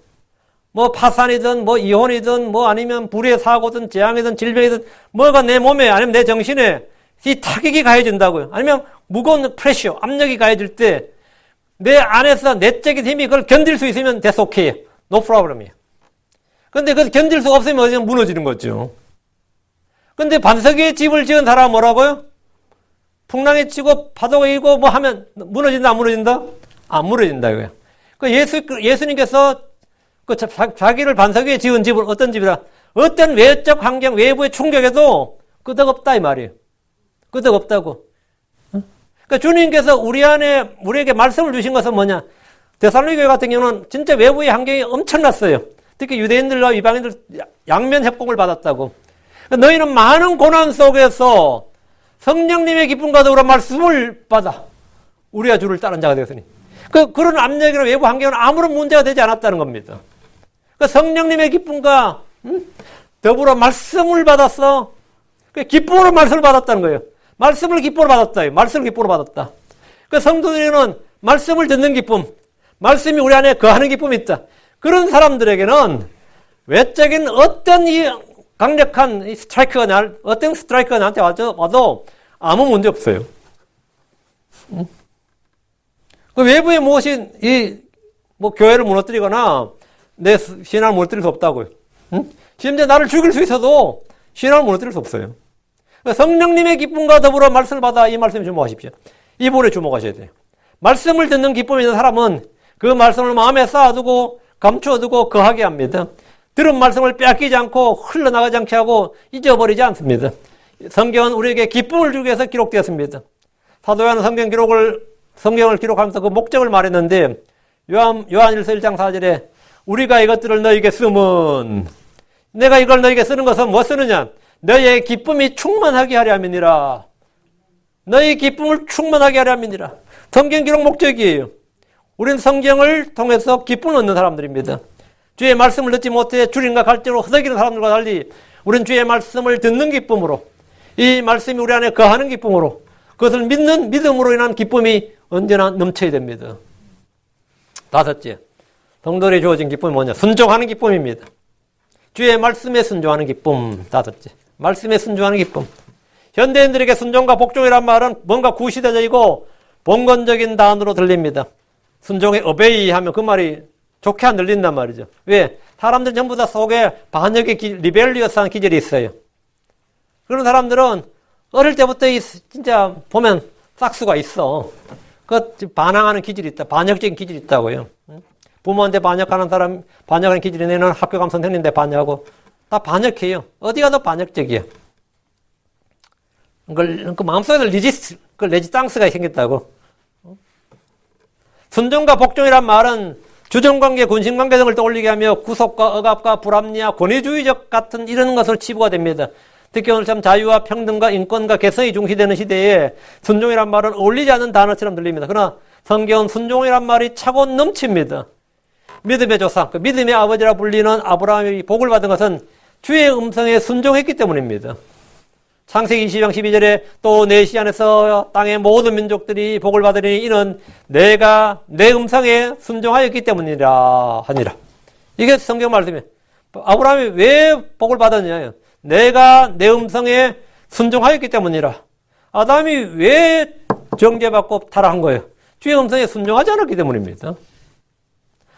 [SPEAKER 1] 뭐 파산이든, 뭐 이혼이든, 뭐 아니면 불의 사고든, 재앙이든, 질병이든, 뭐가 내 몸에, 아니면 내 정신에 이 타격이 가해진다고요. 아니면 무거운 프레셔, 압력이 가해질 때, 내 안에서 내적인 힘이 그걸 견딜 수 있으면 that's okay. No problem이에요. 근데 그걸 견딜 수 없으면 어디서 무너지는 거죠. 근데 반석 위에 집을 지은 사람은 뭐라고요? 풍랑에 치고 파도가 이고 뭐 하면 무너진다, 안 무너진다? 안 무너진다, 이거야. 예수님께서 자기를 반석 위에 지은 집은 어떤 집이라? 어떤 외적 환경, 외부의 충격에도 끄덕없다, 이 말이에요. 끄덕없다고. 그러니까 주님께서 우리에게 말씀을 주신 것은 뭐냐? 데살로니가 교회 같은 경우는 진짜 외부의 환경이 엄청났어요. 특히 유대인들과 이방인들 양면 협공을 받았다고. 그러니까 너희는 많은 고난 속에서 성령님의 기쁨과 더불어 말씀을 받아 우리가 주를 따른 자가 되었으니 그런 압력이나 외부 환경은 아무런 문제가 되지 않았다는 겁니다. 성령님의 기쁨과 더불어 말씀을 받았어. 기쁨으로 말씀을 받았다는 거예요. 말씀을 기쁨으로 받았다. 말씀을 기쁨으로 받았다. 성도들에게는 말씀을 듣는 기쁨, 말씀이 우리 안에 거하는 기쁨이 있다. 그런 사람들에게는 외적인 어떤 이 강력한 어떤 스트라이크가 나한테 와도 아무 문제 없어요. 그 외부에 무엇이 교회를 무너뜨리거나 내 신앙을 무너뜨릴 수 없다고요. 심지어 나를 죽일 수 있어도 신앙을 무너뜨릴 수 없어요. 성령님의 기쁨과 더불어 말씀을 받아 이 말씀에 주목하십시오. 이 부분에 주목하셔야 돼요. 말씀을 듣는 기쁨이 있는 사람은 그 말씀을 마음에 쌓아두고 감추어두고 거하게 합니다. 들은 말씀을 빼앗기지 않고 흘러나가지 않게 하고 잊어버리지 않습니다. 성경은 우리에게 기쁨을 주기 위해서 기록되었습니다. 사도 요한은 성경을 기록하면서 그 목적을 말했는데 요한일서 1장 4절에 우리가 이것들을 너에게 쓰면 내가 이걸 너에게 쓰는 것은 뭐 쓰느냐? 너의 기쁨이 충만하게 하려 함이니라. 너의 기쁨을 충만하게 하려 함이니라. 성경 기록 목적이에요. 우리는 성경을 통해서 기쁨을 얻는 사람들입니다. 주의 말씀을 듣지 못해 주님과 갈대로 허덕이는 사람들과 달리 우리는 주의 말씀을 듣는 기쁨으로 이 말씀이 우리 안에 거하는 기쁨으로 그것을 믿는 믿음으로 인한 기쁨이 언제나 넘쳐야 됩니다. 다섯째, 성도들이 주어진 기쁨이 뭐냐? 순종하는 기쁨입니다. 주의 말씀에 순종하는 기쁨. 다섯째, 말씀에 순종하는 기쁨. 현대인들에게 순종과 복종이란 말은 뭔가 구시대적이고 봉건적인 단어로 들립니다. 순종에 obey 하면 그 말이 좋게 안 들린단 말이죠. 왜? 사람들 전부 다 속에 반역의 리벨리어스한 기질이 있어요. 그런 사람들은 어릴 때부터 진짜 보면 싹수가 있어. 그 반항하는 기질이 있다. 반역적인 기질이 있다고요. 부모한테 반역하는 기질이 내는 학교 가면 선생님한테 반역하고 다 반역해요. 어디 가도 반역적이야. 그 마음속에서 레지스탕스가 생겼다고. 순종과 복종이란 말은 주정관계, 군신관계 등을 떠올리게 하며 구속과 억압과 불합리화, 권위주의적 같은 이런 것을 치부가 됩니다. 특히 오늘 참 자유와 평등과 인권과 개성이 중시되는 시대에 순종이란 말은 어울리지 않는 단어처럼 들립니다. 그러나 성경은 순종이란 말이 차고 넘칩니다. 믿음의 조상, 그 믿음의 아버지라 불리는 아브라함이 복을 받은 것은 주의 음성에 순종했기 때문입니다. 창세기 20장 12절에 또 내 시 안에서 땅의 모든 민족들이 복을 받으리니 이는 내가 내 음성에 순종하였기 때문이라 하니라. 이게 성경 말씀이에요. 아브라함이 왜 복을 받았냐? 내가 내 음성에 순종하였기 때문이라. 아담이 왜 정죄받고 타락한 거예요? 주의 음성에 순종하지 않았기 때문입니다.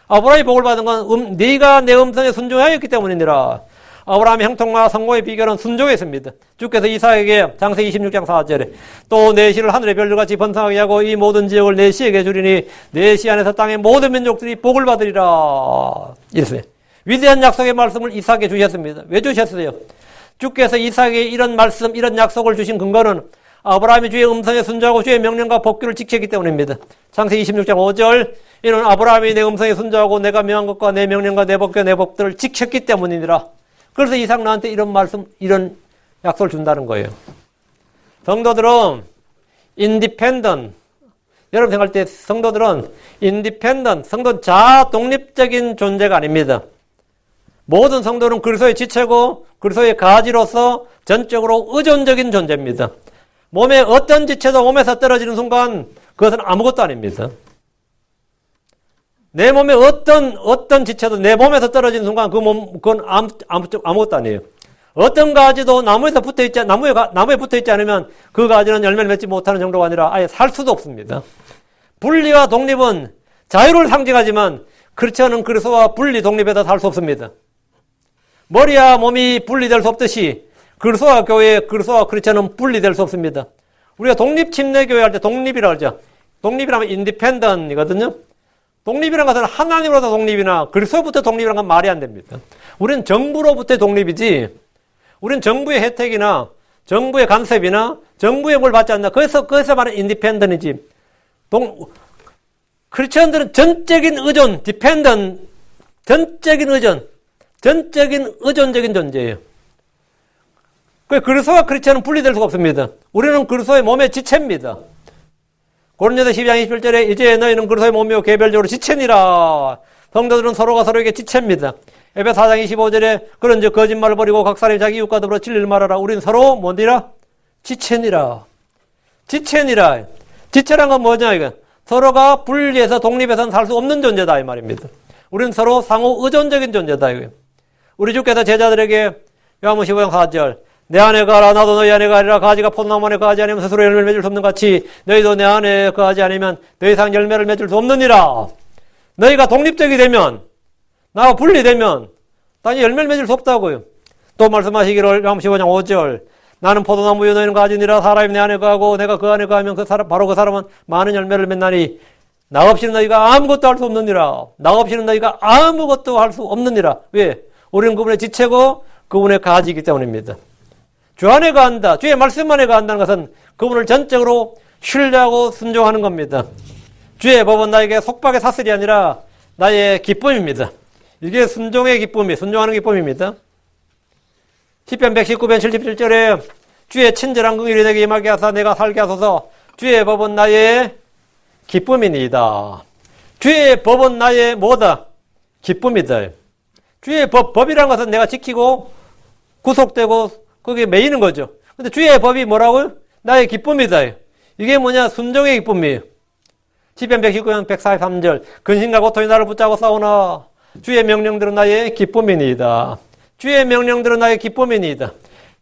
[SPEAKER 1] 아브라함이 복을 받은 건 네가 내 음성에 순종하였기 때문이니라. 아브라함의 형통과 성공의 비결은 순종했습니다. 주께서 이삭에게 창세기 26장 4절에 또 내 씨를 하늘의 별들같이 번성하게 하고 이 모든 지역을 내 씨에게 주리니 내 씨 안에서 땅의 모든 민족들이 복을 받으리라. 이랬어요. 위대한 약속의 말씀을 이삭에게 주셨습니다. 왜 주셨어요? 주께서 이삭에게 이런 말씀, 이런 약속을 주신 근거는 아브라함이 주의 음성에 순종하고 주의 명령과 법규를 지켰기 때문입니다. 창세기 26장 5절 이는 아브라함이 내 음성에 순종하고 내가 명한 것과 내 명령과 내 법규와 내 법들을 지켰기 때문이니라. 그래서 이삭 나한테 이런 말씀, 이런 약속을 준다는 거예요. 성도들은 independent, 여러분 생각할 때 성도들은 인디펜던트, 성도는 자아 독립적인 존재가 아닙니다. 모든 성도는 그리스도의 지체고 그리스도의 가지로서 전적으로 의존적인 존재입니다. 몸에 어떤 지체도 몸에서 떨어지는 순간 그것은 아무것도 아닙니다. 내 몸에 어떤 지체도 내 몸에서 떨어지는 순간 그건 아무것도 아니에요. 어떤 가지도 나무에 붙어 있지 않으면 그 가지는 열매를 맺지 못하는 정도가 아니라 아예 살 수도 없습니다. 분리와 독립은 자유를 상징하지만 그렇지 않은 그리스도와 분리 독립에서 살 수 없습니다. 머리와 몸이 분리될 수 없듯이 그리스도와 교회, 그리스도와 크리스천은 분리될 수 없습니다. 우리가 독립침례교회 할 때 독립이라고 하죠. 독립이라면 인디펜던트이거든요. 독립이라는 것은 하나님으로부터 독립이나 그리스도부터 독립이라는 건 말이 안 됩니다. 우리는 정부로부터의 독립이지, 우리는 정부의 혜택이나 정부의 간섭이나 정부의 뭘 받지 않나. 그래서 말하는 인디펜던트이지. 크리스천들은 전적인 의존, 전적인 의존적인 존재예요. 그리스도와 크리스천은 분리될 수가 없습니다. 우리는 그리스도의 몸의 지체입니다. 고린도서 12장 21절에 이제 너희는 그리스도의 몸이요 개별적으로 지체니라. 성도들은 서로가 서로에게 지체입니다. 에베소 4장 25절에 그런즉 거짓말을 버리고 각 사람이 자기 이웃과 더불어 진리를 말하라. 우리는 서로 뭔디라? 지체니라. 지체란 건 뭐냐 이거? 서로가 분리해서 독립해서는 살 수 없는 존재다 이 말입니다. 우리는 서로 상호 의존적인 존재다 이거예요. 우리 주께서 제자들에게 요한복음 15장 4절 내 안에 거하라 나도 너희 안에 거하리라. 가지가 포도나무 안에 거하지 않으면 스스로 열매를 맺을 수 없는 같이 너희도 내 안에 거하지 않으면 더 이상 열매를 맺을 수 없느니라. 너희가 독립적이 되면 나와 분리되면 당연히 열매를 맺을 수 없다고요. 또 말씀하시기를 요한복음 15장 5절 나는 포도나무요 너희는 가지니라. 사람이 내 안에 거하고 내가 그 안에 거하면 바로 그 사람은 많은 열매를 맺나니 나 없이는 너희가 아무것도 할 수 없느니라. 나 없이는 너희가 아무것도 할 수 없느니라. 왜? 우리는 그분의 지체고 그분의 가지이기 때문입니다. 주 안에 거한다. 주의 말씀 안에 거한다는 것은 그분을 전적으로 신뢰하고 순종하는 겁니다. 주의 법은 나에게 속박의 사슬이 아니라 나의 기쁨입니다. 이게 순종의 기쁨이, 순종하는 기쁨입니다. 시편 119편 77절에 주의 친절한 긍휼이 내게 임하게 하사 내가 살게 하소서. 주의 법은 나의 기쁨이니이다. 주의 법은 나의 뭐다? 기쁨이다. 주의 법이라는 것은 내가 지키고 구속되고 거기에 매이는 거죠. 근데 주의 법이 뭐라고요? 나의 기쁨이다. 이게 뭐냐? 순종의 기쁨이에요. 시편 119편 143절 근심과 고통이 나를 붙잡고 싸우나 주의 명령들은 나의 기쁨이니이다. 주의 명령들은 나의 기쁨이니이다.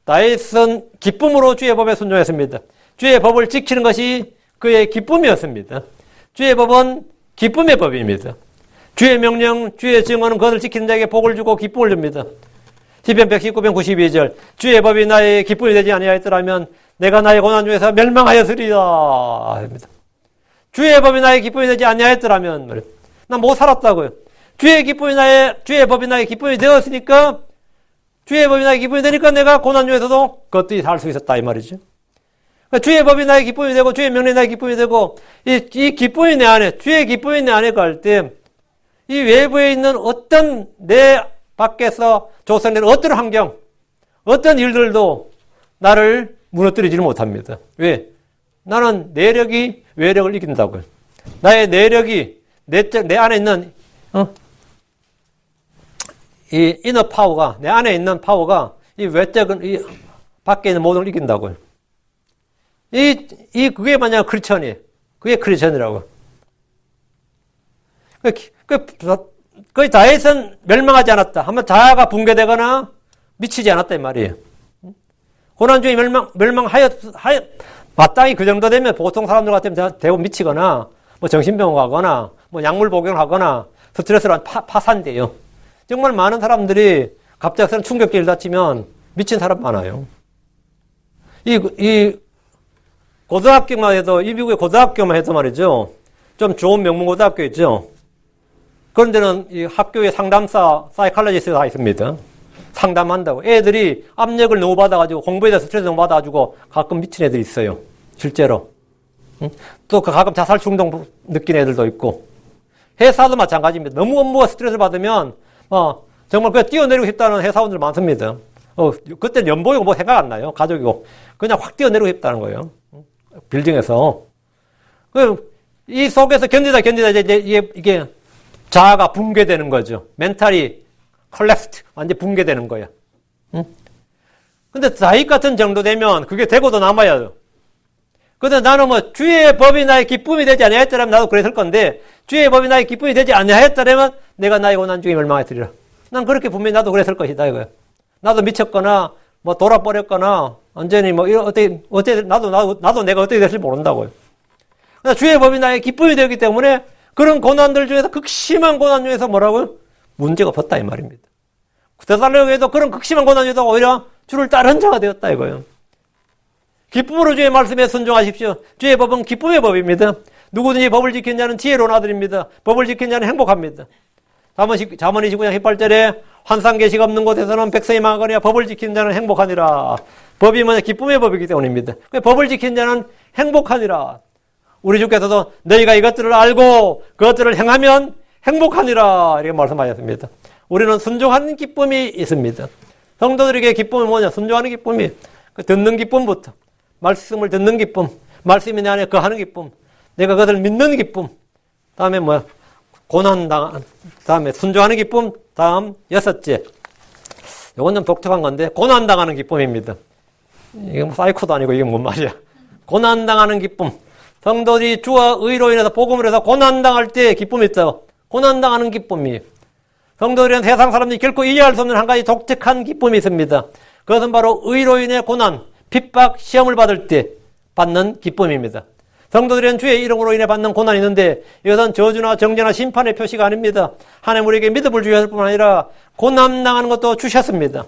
[SPEAKER 1] 다윗은 기쁨으로 주의 법에 순종했습니다. 주의 법을 지키는 것이 그의 기쁨이었습니다. 주의 법은 기쁨의 법입니다. 주의 명령, 주의 증언은 그것을 지키는 자에게 복을 주고 기쁨을 줍니다. 시편 119편 92절 주의 법이 나의 기쁨이 되지 아니하였더라면 내가 나의 고난 중에서 멸망하였으리라. 주의 법이 나의 기쁨이 되지 아니하였더라면 난 못 살았다고요. 주의 법이 나의 기쁨이 되었으니까 주의 법이 나의 기쁨이 되니까 내가 고난 중에서도 겉들이 살 수 있었다 이 말이죠. 그러니까 주의 법이 나의 기쁨이 되고 주의 명령이 나의 기쁨이 되고 이 기쁨이 내 안에 주의 기쁨이 내 안에 갈 때 이 외부에 있는 어떤 내 밖에서 조성되는 어떤 환경, 어떤 일들도 나를 무너뜨리지는 못합니다. 왜? 나는 내력이 외력을 이긴다고요. 나의 내력이 내 안에 있는 이 이너 파워가 내 안에 있는 파워가 이 외적은 이 밖에 있는 모든 걸 이긴다고요. 그게 만약 크리스천이에요. 그게 크리스천이라고. 거의 다윗은 멸망하지 않았다. 한번 자아가 붕괴되거나 미치지 않았다 이 말이에요. 고난 중에 마땅히 그 정도 되면 보통 사람들 같으면 대부분 미치거나 뭐 정신병원 가거나 뭐 약물 복용하거나 스트레스로 파산돼요. 정말 많은 사람들이 갑작스러운 충격기를 다치면 미친 사람 많아요. 이 고등학교만 해도 이 미국의 고등학교만 해도 말이죠. 좀 좋은 명문 고등학교 있죠. 그런 데는 이 학교에 상담사, 사이칼로지스트가 다 있습니다. 상담한다고. 애들이 압력을 너무 받아가지고 공부에 대해서 스트레스 너무 받아가지고 가끔 미친 애들이 있어요. 실제로. 또 가끔 자살 충동 느낀 애들도 있고. 회사도 마찬가지입니다. 너무 업무가 스트레스를 받으면 정말 그냥 뛰어내리고 싶다는 회사원들 많습니다. 그때는 연봉이고 뭐 생각 안 나요. 가족이고. 그냥 확 뛰어내리고 싶다는 거예요. 빌딩에서. 이 속에서 견디다 이제 이게 자아가 붕괴되는 거죠. 멘탈이 컬렉트, 완전 붕괴되는 거야. 응? 근데 다윗 같은 정도 되면 그게 되고도 남아야 돼요. 근데 나는 뭐 주의 법이 나의 기쁨이 되지 아니하였더라면 나도 그랬을 건데 주의 법이 나의 기쁨이 되지 아니하였더라면 내가 나의 고난 중에 멸망하였으리라. 난 그렇게 분명히 나도 그랬을 것이다 이거예요. 나도 미쳤거나 뭐 돌아버렸거나 완전히 뭐 어떻게 나도 내가 어떻게 될지 모른다고요. 그러나 주의 법이 나의 기쁨이 되기 때문에 그런 고난들 중에서 극심한 고난 중에서 뭐라고요? 문제가 없었다 이 말입니다. 데살로니가에도 그런 극심한 고난 중에서 오히려 주를 따른 자가 되었다 이거예요. 기쁨으로 주의 말씀에 순종하십시오. 주의 법은 기쁨의 법입니다. 누구든지 법을 지킨 자는 지혜로운 아들입니다. 법을 지킨 자는 행복합니다. 잠언 29장 18절에 환상 계시가 없는 곳에서는 백성이 망하거니와 법을 지킨 자는 행복하니라. 법이 뭐냐? 기쁨의 법이기 때문입니다. 법을 지킨 자는 행복하니라. 우리 주께서도 너희가 이것들을 알고 그것들을 행하면 행복하니라 이렇게 말씀하셨습니다. 우리는 순종하는 기쁨이 있습니다. 성도들에게 기쁨이 뭐냐? 순종하는 기쁨이 듣는 기쁨부터 말씀을 듣는 기쁨, 말씀이 내 안에 거하는 기쁨, 내가 그것을 믿는 기쁨, 다음에 뭐야? 고난당한, 다음에 순종하는 기쁨, 다음 여섯째. 이건 좀 독특한 건데 고난당하는 기쁨입니다. 이게 뭐 사이코도 아니고 이게 뭔 말이야? 고난당하는 기쁨. 성도들이 주와 의로 인해서 복음을 해서 고난당할 때 기쁨이 있다고. 고난당하는 기쁨이. 성도들은 세상 사람들이 결코 이해할 수 없는 한 가지 독특한 기쁨이 있습니다. 그것은 바로 의로 인해 고난, 핍박, 시험을 받을 때 받는 기쁨입니다. 성도들은 주의 이름으로 인해 받는 고난이 있는데 이것은 저주나 정죄나 심판의 표시가 아닙니다. 하나님 우리에게 믿음을 주셨을 뿐 아니라 고난당하는 것도 주셨습니다.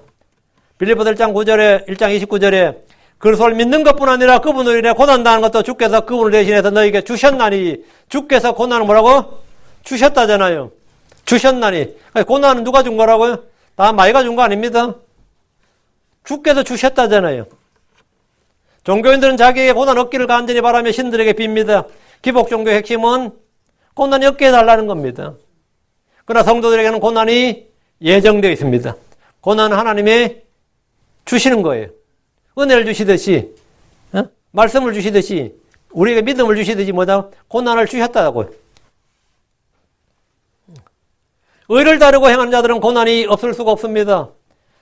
[SPEAKER 1] 빌립보서 1장 29절에 그리스도를 믿는 것뿐 아니라 그분으로 인해 고난당하는 것도 주께서 그분을 대신해서 너에게 주셨나니. 주께서 고난을 뭐라고? 주셨다잖아요. 주셨나니. 고난은 누가 준 거라고요? 다 마이가 준 거 아닙니다. 주께서 주셨다잖아요. 종교인들은 자기에게 고난 없기를 간절히 바라며 신들에게 빕니다. 기복 종교의 핵심은 고난이 없게 해달라는 겁니다. 그러나 성도들에게는 고난이 예정되어 있습니다. 고난은 하나님이 주시는 거예요. 은혜를 주시듯이, 말씀을 주시듯이, 우리에게 믿음을 주시듯이 뭐다? 고난을 주셨다고요. 의를 다르고 행하는 자들은 고난이 없을 수가 없습니다.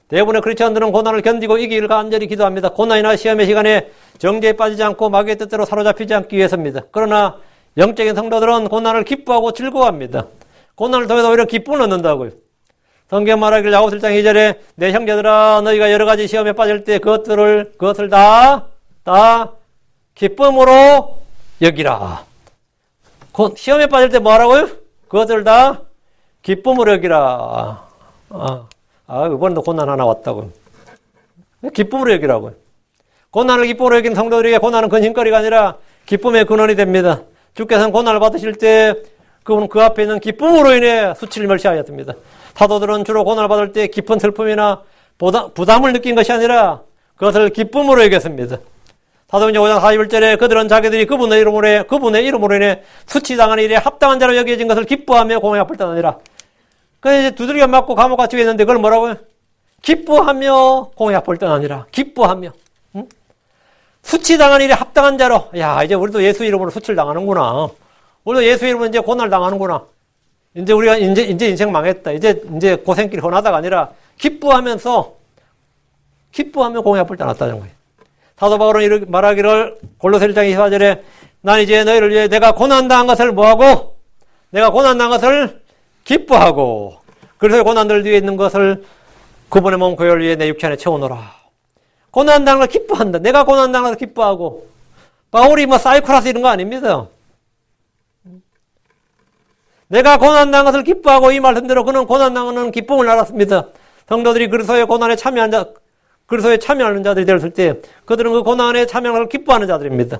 [SPEAKER 1] 대부분의 크리스천들은 고난을 견디고 이기기를 간절히 기도합니다. 고난이나 시험의 시간에 정죄에 빠지지 않고 마귀의 뜻대로 사로잡히지 않기 위해서입니다. 그러나 영적인 성도들은 고난을 기뻐하고 즐거워합니다. 고난을 통해서 오히려 기쁨을 얻는다고요. 성경 말하기를 야고보서 1장 2절에 내 형제들아 너희가 여러 가지 시험에 빠질 때 그것을 다 기쁨으로 여기라. 시험에 빠질 때 뭐 하라고요? 그것을 다 기쁨으로 여기라. 이번에도 고난 하나 왔다고. 기쁨으로 여기라고요. 고난을 기쁨으로 여긴 성도들에게 고난은 근심거리가 아니라 기쁨의 근원이 됩니다. 주께서는 고난을 받으실 때 그분은 그 앞에 있는 기쁨으로 인해 수치를 멸시하였습니다. 사도들은 주로 고난을 받을 때 깊은 슬픔이나 부담을 느낀 것이 아니라 그것을 기쁨으로 여겼습니다. 사도행전 5장 41절에 그들은 자기들이 그분의 이름으로 인해 수치당한 일에 합당한 자로 여겨진 것을 기뻐하며 공회할 뿐 아니라 그래서 이제 두들겨 맞고 감옥 갇히게 했는데 그걸 뭐라고요? 기뻐하며 공회할 뿐 아니라 기뻐하며 수치당한 일에 합당한 자로. 야, 이제 우리도 예수 이름으로 수치를 당하는구나. 우리도 예수 이름으로 이제 고난을 당하는구나. 이제 우리가 이제 인생 망했다. 이제 고생길이 훤하다가 아니라 기뻐하며 공회할 뿐 않았다는 거예요. 사도 바울은 이렇게 말하기를 골로새 1장 24절에 난 이제 너희를 위해 내가 고난당한 것을 뭐하고? 내가 고난당한 것을 기뻐하고 그래서 고난들 뒤에 있는 것을 그분의 몸 교회를 위해 내 육체 안에 채워놓으라. 고난당한 걸 기뻐한다. 내가 고난당한 것을 기뻐하고. 바울이 뭐 사이코라스 이런 거 아닙니다. 내가 고난당한 것을 기뻐하고 이 말씀대로 그는 고난당하는 기쁨을 알았습니다. 성도들이 그리스도의 고난에 참여하는 자들이 되었을 때 그들은 그 고난에 참여하는 걸 기뻐하는 자들입니다.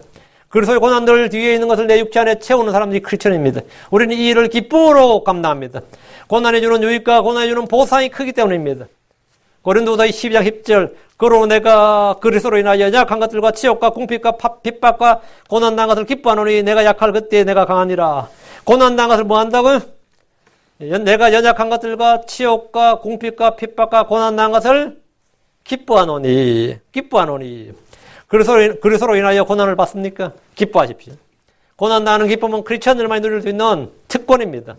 [SPEAKER 1] 그리스도의 고난들 뒤에 있는 것을 내 육체 안에 채우는 사람들이 크리스천입니다. 우리는 이 일을 기쁨으로 감당합니다. 고난에 주는 유익과 고난에 주는 보상이 크기 때문입니다. 고린도서 12장 10절 그러므로 내가 그리스도로 인하여 약한 것들과 치욕과 궁핍과 핍박과 고난당한 것을 기뻐하노니 내가 약할 그때 내가 강하니라. 고난당한 것을 뭐 한다고요? 내가 연약한 것들과 치욕과 궁핍과 핍박과 고난당한 것을 기뻐하노니. 그리스도로 인하여 고난을 받습니까? 기뻐하십시오. 고난 당하는 기쁨은 크리스천들만이 누릴 수 있는 특권입니다.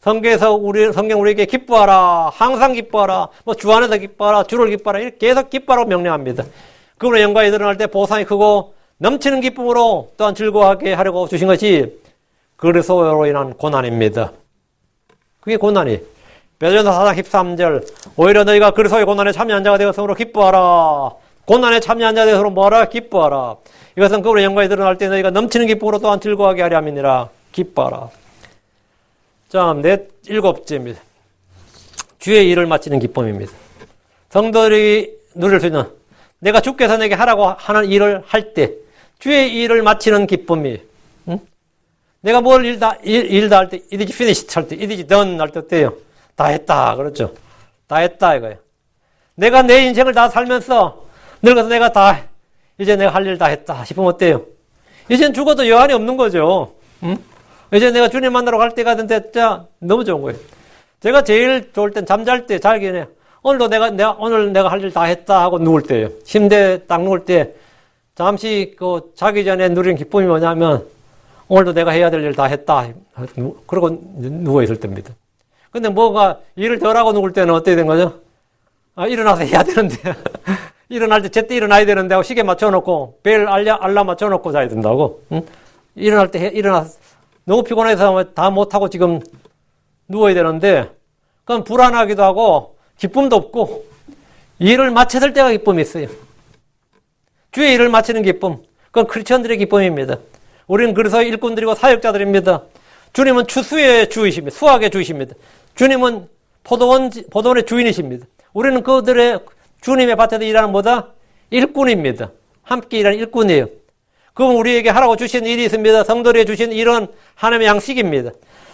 [SPEAKER 1] 성경 우리에게 기뻐하라, 항상 기뻐하라, 뭐 주 안에서 기뻐하라, 주를 기뻐하라, 이렇게 계속 기뻐하라고 명령합니다. 그분의 영광이 드러날 때 보상이 크고 넘치는 기쁨으로 또한 즐거워하게 하려고 주신 것이 그리스도로 인한 고난입니다. 그게 고난이. 베드로전서 4장 13절 오히려 너희가 그리스도의 고난에 참여한 자가 되었으므로 기뻐하라. 고난에 참여한 자가 되었으므로 뭐하라? 기뻐하라. 이것은 그분의 영광이 드러날 때 너희가 넘치는 기쁨으로 또한 즐거워하게 하려 함이니라. 기뻐하라. 자, 일곱째입니다. 주의 일을 마치는 기쁨입니다. 성도들이 누릴 수 있는 내가 주께서 내게 하라고 하는 일을 할 때 주의 일을 마치는 기쁨이 내가 뭘 일 다 할 때 it is finished 할 때 it is done 할 때 어때요? 다 했다 그렇죠? 다 했다 이거예요. 내가 내 인생을 다 살면서 늙어서 내가 다 이제 내가 할 일 다 했다 싶으면 어때요? 이젠 죽어도 여한이 없는 거죠. 이제 내가 주님 만나러 갈 때가 된데 진짜 너무 좋은 거예요. 제가 제일 좋을 땐 잠잘 때 자기 전에 오늘 내가 할 일 다 했다 하고 누울 때예요. 침대에 딱 누울 때 잠시 그 자기 전에 누리는 기쁨이 뭐냐면 오늘도 내가 해야 될 일 다 했다. 그러고 누워 있을 때입니다. 근데 뭐가 일을 덜 하고 누울 때는 어떻게 된 거죠? 일어나서 해야 되는데 일어날 때 제때 일어나야 되는데 하고 시계 맞춰놓고 벨 알람 맞춰놓고 자야 된다고. 일어날 때 일어나서 너무 피곤해서 다 못하고 지금 누워야 되는데 그건 불안하기도 하고 기쁨도 없고 일을 마쳤을 때가 기쁨이 있어요. 주의 일을 마치는 기쁨. 그건 크리스천들의 기쁨입니다. 우리는 그래서 일꾼들이고 사역자들입니다. 주님은 추수의 주이십니다. 수확의 주이십니다. 주님은 포도원의 주인이십니다. 우리는 그들의 주님의 밭에서 일하는 뭐다? 일꾼입니다. 함께 일하는 일꾼이에요. 그건 우리에게 하라고 주신 일이 있습니다. 성도들에게 주신 일은 하나님의 양식입니다.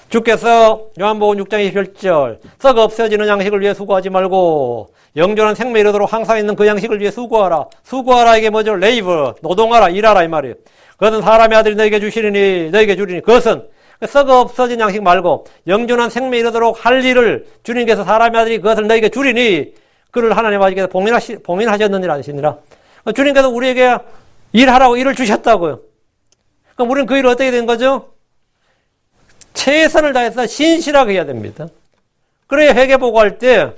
[SPEAKER 1] 주께서 요한복음 6장 27절 썩어 없어지는 양식을 위해 수고하지 말고 영존한 생명에 이르도록 항상 있는 그 양식을 위해 수고하라. 수고하라 이게 뭐죠? 레이버, 노동하라, 일하라 이 말이에요. 그것은 사람의 아들이 너에게 주시리니 너에게 주리니 그것은 썩어 없어진 양식 말고 영존한 생명에 이르도록 할 일을 주님께서 사람의 아들이 그것을 너에게 주리니 그를 하나님 아버지께서 봉인하셨느니라 하시니라. 주님께서 우리에게 일하라고 일을 주셨다고요. 그럼 우리는 그 일을 어떻게 된 거죠? 최선을 다해서 신실하게 해야 됩니다. 그래야 회개보고할 때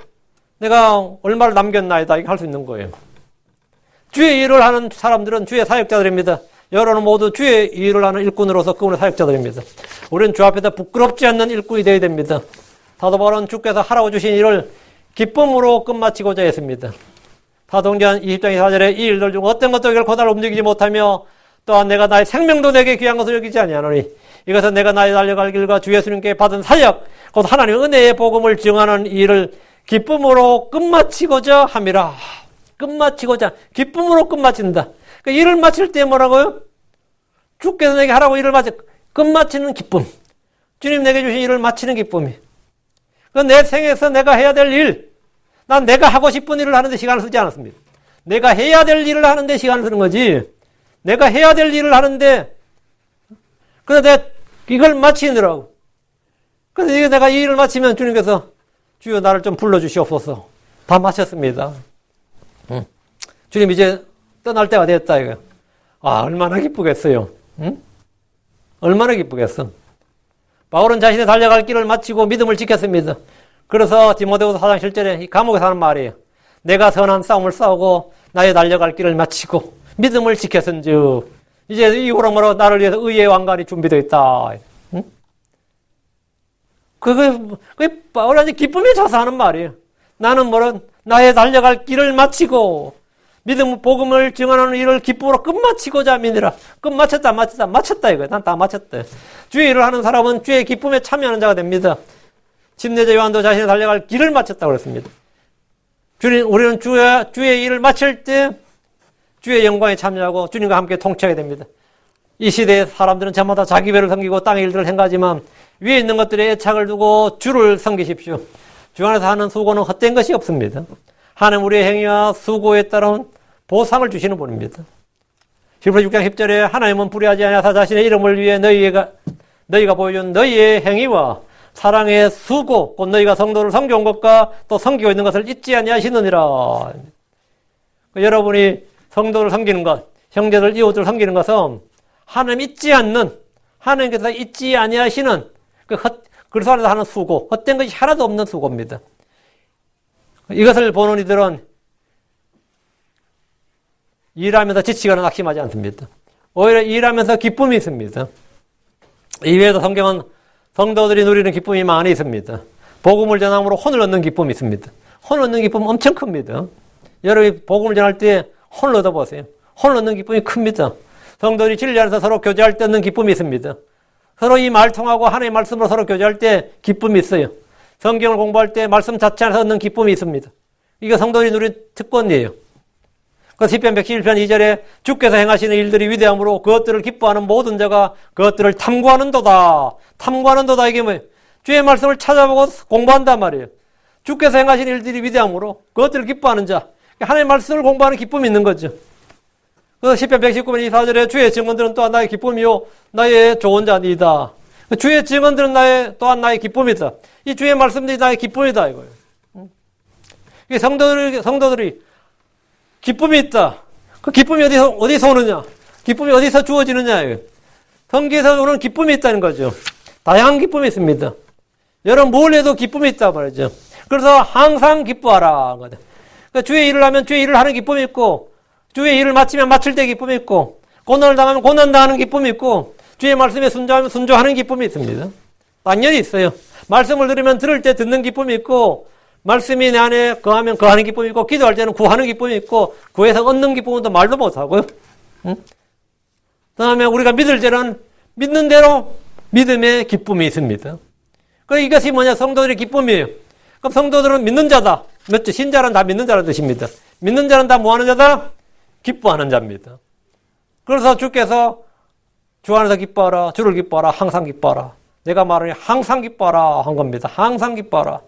[SPEAKER 1] 내가 얼마를 남겼나이다 이렇게 할 수 있는 거예요. 주의 일을 하는 사람들은 주의 사역자들입니다. 여러분은 모두 주의 일을 하는 일꾼으로서 그분의 사역자들입니다. 우리는 주 앞에서 부끄럽지 않는 일꾼이 되어야 됩니다. 사도 바울은 주께서 하라고 주신 일을 기쁨으로 끝마치고자 했습니다. 사도행전 20장 24절에 이 일들 중 어떤 것도 결코 나를 움직이지 못하며 또한 내가 나의 생명도 내게 귀한 것을 여기지 아니하노니 이것은 내가 나의 달려갈 길과 주 예수님께 받은 사역 곧 하나님의 은혜의 복음을 증하는 일을 기쁨으로 끝마치고자 함이라. 끝마치고자 기쁨으로 끝마친다. 그러니까 일을 마칠 때 뭐라고요? 주께서 내게 하라고 일을 끝마치는 기쁨. 주님 내게 주신 일을 마치는 기쁨이. 그 내 생에서 내가 해야 될 일. 난 내가 하고 싶은 일을 하는데 시간을 쓰지 않았습니다. 내가 해야 될 일을 하는데 시간을 쓰는 거지. 내가 해야 될 일을 하는데 그래서 내가 이걸 마치느라고. 그래서 내가 이 일을 마치면 주님께서 주여 나를 좀 불러주시옵소서. 다 마쳤습니다. 주님 이제 떠날 때가 됐다 이거. 얼마나 기쁘겠어요. 얼마나 기쁘겠어. 바울은 자신의 달려갈 길을 마치고 믿음을 지켰습니다. 그래서 디모데후서 4장 7절에 이 감옥에서 하는 말이에요. 내가 선한 싸움을 싸우고 나의 달려갈 길을 마치고 믿음을 지켰은즉 이제 이후로 나를 위해서 의의 왕관이 준비되어 있다. 그게 바울이 기쁨에 차서 하는 말이에요. 나는 나의 달려갈 길을 마치고 믿음 복음을 증언하는 일을 기쁨으로 끝마치고자 함이니라. 끝마쳤다 이거예요. 난 다 마쳤다. 주의 일을 하는 사람은 주의 기쁨에 참여하는 자가 됩니다. 침례자 요한도 자신의 달려갈 길을 마쳤다고 그랬습니다. 우리는 주의 일을 마칠 때 주의 영광에 참여하고 주님과 함께 통치하게 됩니다. 이 시대의 사람들은 저마다 자기 배를 섬기고 땅의 일들을 행하지만 위에 있는 것들에 애착을 두고 주를 섬기십시오. 주 안에서 하는 수고는 헛된 것이 없습니다. 하나님 우리의 행위와 수고에 따른 보상을 주시는 분입니다. 히브리서 6장 10절에 하나님은 불의하지 아니하사 자신의 이름을 위해 너희가 보여준 너희의 행위와 사랑의 수고 곧 너희가 성도를 섬겨온 것과 또 섬기고 있는 것을 잊지 아니하시느니라. 여러분이 성도를 섬기는 것, 형제들 이웃을 섬기는 것은 하나님 잊지 않는 하나님께서 잊지 아니하시는 그리스도 안에서 하는 수고, 헛된 것이 하나도 없는 수고입니다. 이것을 보는 이들은 일하면서 지치거나 낙심하지 않습니다. 오히려 일하면서 기쁨이 있습니다. 이외에도 성경은 성도들이 누리는 기쁨이 많이 있습니다. 복음을 전함으로 혼을 얻는 기쁨이 있습니다. 혼을 얻는 기쁨은 엄청 큽니다. 여러분이 복음을 전할 때 혼을 얻어보세요. 혼을 얻는 기쁨이 큽니다. 성도들이 진리 안에서 서로 교제할 때 얻는 기쁨이 있습니다. 서로 이 말 통하고 하나님의 말씀으로 서로 교제할 때 기쁨이 있어요. 성경을 공부할 때 말씀 자체 안에서 얻는 기쁨이 있습니다. 이게 성도들이 누린 특권이에요. 그 시편 111편 2절에 주께서 행하시는 일들이 위대함으로 그것들을 기뻐하는 모든 자가 그것들을 탐구하는도다. 탐구하는도다 이게 뭐예요? 주의 말씀을 찾아보고 공부한단 말이에요. 주께서 행하시는 일들이 위대함으로 그것들을 기뻐하는 자. 하나님의 말씀을 공부하는 기쁨이 있는 거죠. 그 시편 119편 24절에 주의 증언들은 또한 나의 기쁨이요 나의 좋은 자니이다. 주의 증언들은 또한 나의 기쁨이다. 이 주의 말씀들이 나의 기쁨이다 이거예요. 이 성도들이 기쁨이 있다. 그 기쁨이 어디서 오느냐? 기쁨이 어디서 주어지느냐? 성경에서 오는 기쁨이 있다는 거죠. 다양한 기쁨이 있습니다. 여러분 뭘 해도 기쁨이 있다 말이죠. 그래서 항상 기뻐하라. 그러니까 주의 일을 하면 주의 일을 하는 기쁨이 있고, 주의 일을 마치면 마칠 때 기쁨이 있고, 고난을 당하면 고난 당하는 기쁨이 있고, 주의 말씀에 순종하면 순종하는 기쁨이 있습니다. 당연히 있어요. 말씀을 들으면 들을 때 듣는 기쁨이 있고, 말씀이 내 안에 거하면 거하는 기쁨이 있고, 기도할 때는 구하는 기쁨이 있고, 구해서 얻는 기쁨은 또 말도 못하고요. 응? 그 다음에 우리가 믿을 때는 믿는 대로 믿음의 기쁨이 있습니다. 그러니까 이것이 뭐냐? 성도들의 기쁨이에요. 그럼 성도들은 믿는 자다. 맞죠? 신자는 다 믿는 자라는 뜻입니다. 믿는 자는 다 뭐하는 자다? 기뻐하는 자입니다. 그래서 주께서 주 안에서 기뻐하라, 주를 기뻐하라, 항상 기뻐하라. 내가 말하니 항상 기뻐하라 한 겁니다. 항상 기뻐하라.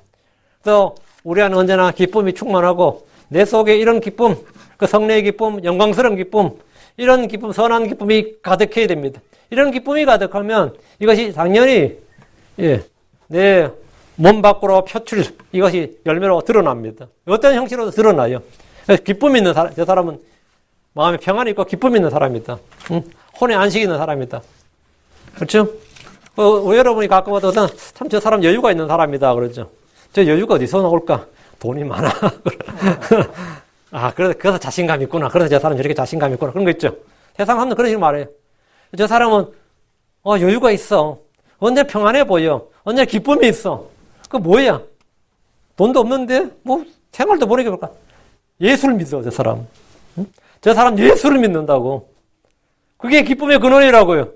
[SPEAKER 1] 그래서 우리 안에 언제나 기쁨이 충만하고 내 속에 이런 기쁨, 그 성례의 기쁨, 영광스러운 기쁨, 이런 기쁨, 선한 기쁨이 가득해야 됩니다. 이런 기쁨이 가득하면 이것이 당연히 내 몸 밖으로 표출, 이것이 열매로 드러납니다. 어떤 형식으로도 드러나요. 그래서 기쁨이 있는 사람, 저 사람은 마음에 평안이 있고 기쁨이 있는 사람이다. 혼에 안식이 있는 사람이다. 그렇죠? 여러분이 가끔 와도 참 저 사람 여유가 있는 사람이다 그러죠. 저 여유가 어디서 나올까? 돈이 많아. 아, 그래서 자신감 있구나. 그래서 저 사람 저렇게 자신감 있구나. 그런 거 있죠. 세상 사람들 그런 식으로 말해요. 저 사람은 여유가 있어. 언제 평안해 보여. 언제 기쁨이 있어. 그 뭐야? 돈도 없는데 뭐 생활도 모르게 볼까? 예수를 믿어 저 사람. 저 사람 예수를 믿는다고. 그게 기쁨의 근원이라고요.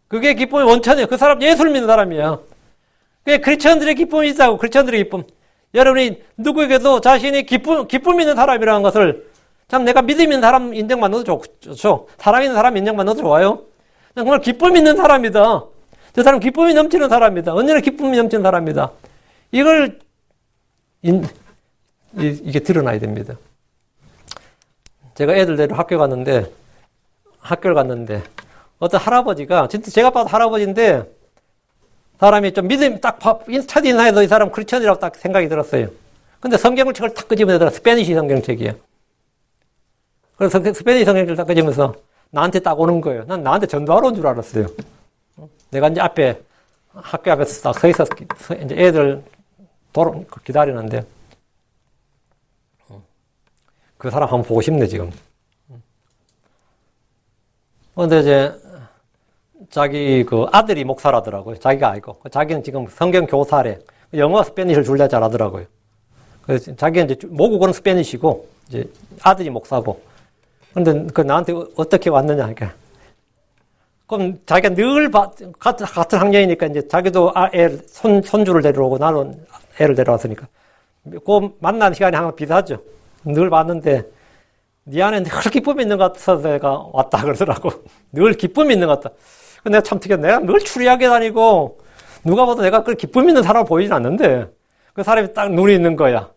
[SPEAKER 1] 그게 기쁨의 원천이에요. 그 사람 예수를 믿는 사람이야. 그게 크리스천들의 기쁨이 있다고. 크리스천들의 기쁨. 여러분이 누구에게도 자신이 기쁨 있는 사람이라는 것을 참 내가 믿음 있는 사람 인정받는 것도 좋죠. 사랑 있는 사람 인정받는 것도 좋아요. 정말 기쁨 있는 사람이다. 저 사람 기쁨이 넘치는 사람이다. 언제나 기쁨이 넘치는 사람이다. 이걸 이게 드러나야 됩니다. 제가 애들 데리고 학교를 갔는데 어떤 할아버지가 진짜 제가 봐도 할아버지인데 사람이 좀 믿음이 딱 첫 인사에도 이 사람 크리스천이라고 딱 생각이 들었어요. 근데 성경책을 탁 끄집어내더라. 스페니시 성경책이에요. 그래서 스페니시 성경책을 딱 끄집으면서 나한테 딱 오는 거예요. 난 나한테 전도하러 온 줄 알았어요. 내가 이제 학교 앞에서 딱 서 있어서 이제 애들 기다리는데 그 사람 한번 보고 싶네 지금. 근데 이제 자기 그 아들이 목사라더라고요. 자기가 알고. 자기는 지금 성경 교사래. 영어 스페니시를 둘 다 잘하더라고요. 그래서 자기는 이제 모국어는 스페니시고 이제 아들이 목사고. 근데 그 나한테 어떻게 왔느냐 그러니까. 그럼 자기가 늘 같은 학년이니까 이제 자기도 손주를 데려오고 나는 애를 데려왔으니까. 그 만나는 시간이 항상 비슷하죠. 늘 봤는데 네 안에 늘 기쁨이 있는 것 같아서 내가 왔다 그러더라고. 늘 기쁨이 있는 것 같다. 내가 참 특이해. 내가 늘 추리하게 다니고 누가 봐도 내가 그 기쁨 있는 사람을 보이진 않는데 그 사람이 딱 눈이 있는 거야.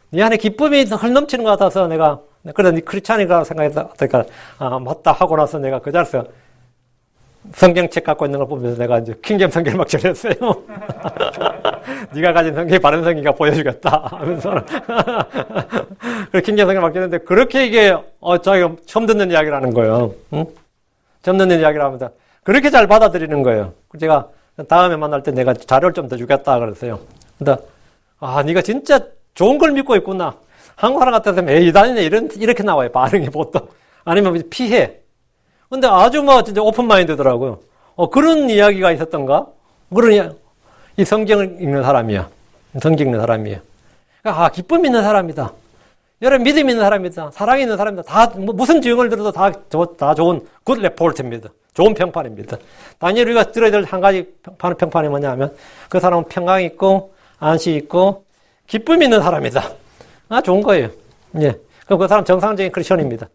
[SPEAKER 1] 네 안에 기쁨이 흘넘치는 것 같아서 내가 그래 네 크리스찬이라고 생각해서 맞다 하고 나서 내가 그 자리에서 성경책 갖고 있는 걸 보면서 내가 이제 킹잼 성경을 막 전했어요. 네가 가진 성경이 바른 성경이가 보여주겠다 하면서 그 킹잼 성경을 막 전했는데 그렇게 이게 자기가 처음 듣는 이야기라는 거예요. 응? 처음 듣는 이야기를 하면서 그렇게 잘 받아들이는 거예요. 제가 다음에 만날 때 내가 자료를 좀 더 주겠다 그랬어요. 근데 네가 진짜 좋은 걸 믿고 있구나. 한국 사람 같았으면 에이 이단이네 이렇게 나와요. 반응이 보통. 아니면 피해. 근데 아주 진짜 오픈 마인드더라고요. 그런 이야기가 있었던가? 이 성경을 읽는 사람이야. 성경 읽는 사람이에요. 기쁨 있는 사람이다. 여러분 믿음 있는 사람이다. 사랑 있는 사람이다. 다 무슨 증언을 들어도 다 좋은 굿 레포트입니다. 좋은 평판입니다. 단일 우리가 들어야 될 한 가지 평판이 뭐냐면 그 사람은 평강 있고 안식 있고 기쁨 있는 사람이다. 좋은 거예요. 예. 그럼 그 사람 정상적인 크리스천입니다.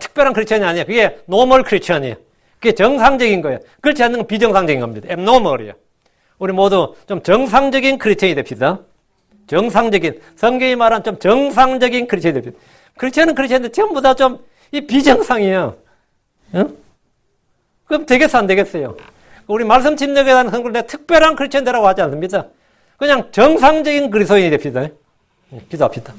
[SPEAKER 1] 특별한 크리스천이 아니에요. 그게 노멀 크리스천이에요. 그게 정상적인 거예요. 그렇지 않는 건 비정상적인 겁니다. 앱노멀이에요. 우리 모두 좀 정상적인 크리스천이 됩시다. 정상적인, 성경이 말한 좀 정상적인 크리스천이 됩시다. 크리스천인데 전부 다 좀 이 비정상이에요. 응? 그럼 되겠어, 안 되겠어요? 우리 말씀 침략에 대한 성경을 내가 특별한 크리스천이라고 하지 않습니다. 그냥 정상적인 그리스도인이 됩시다. 기도합시다.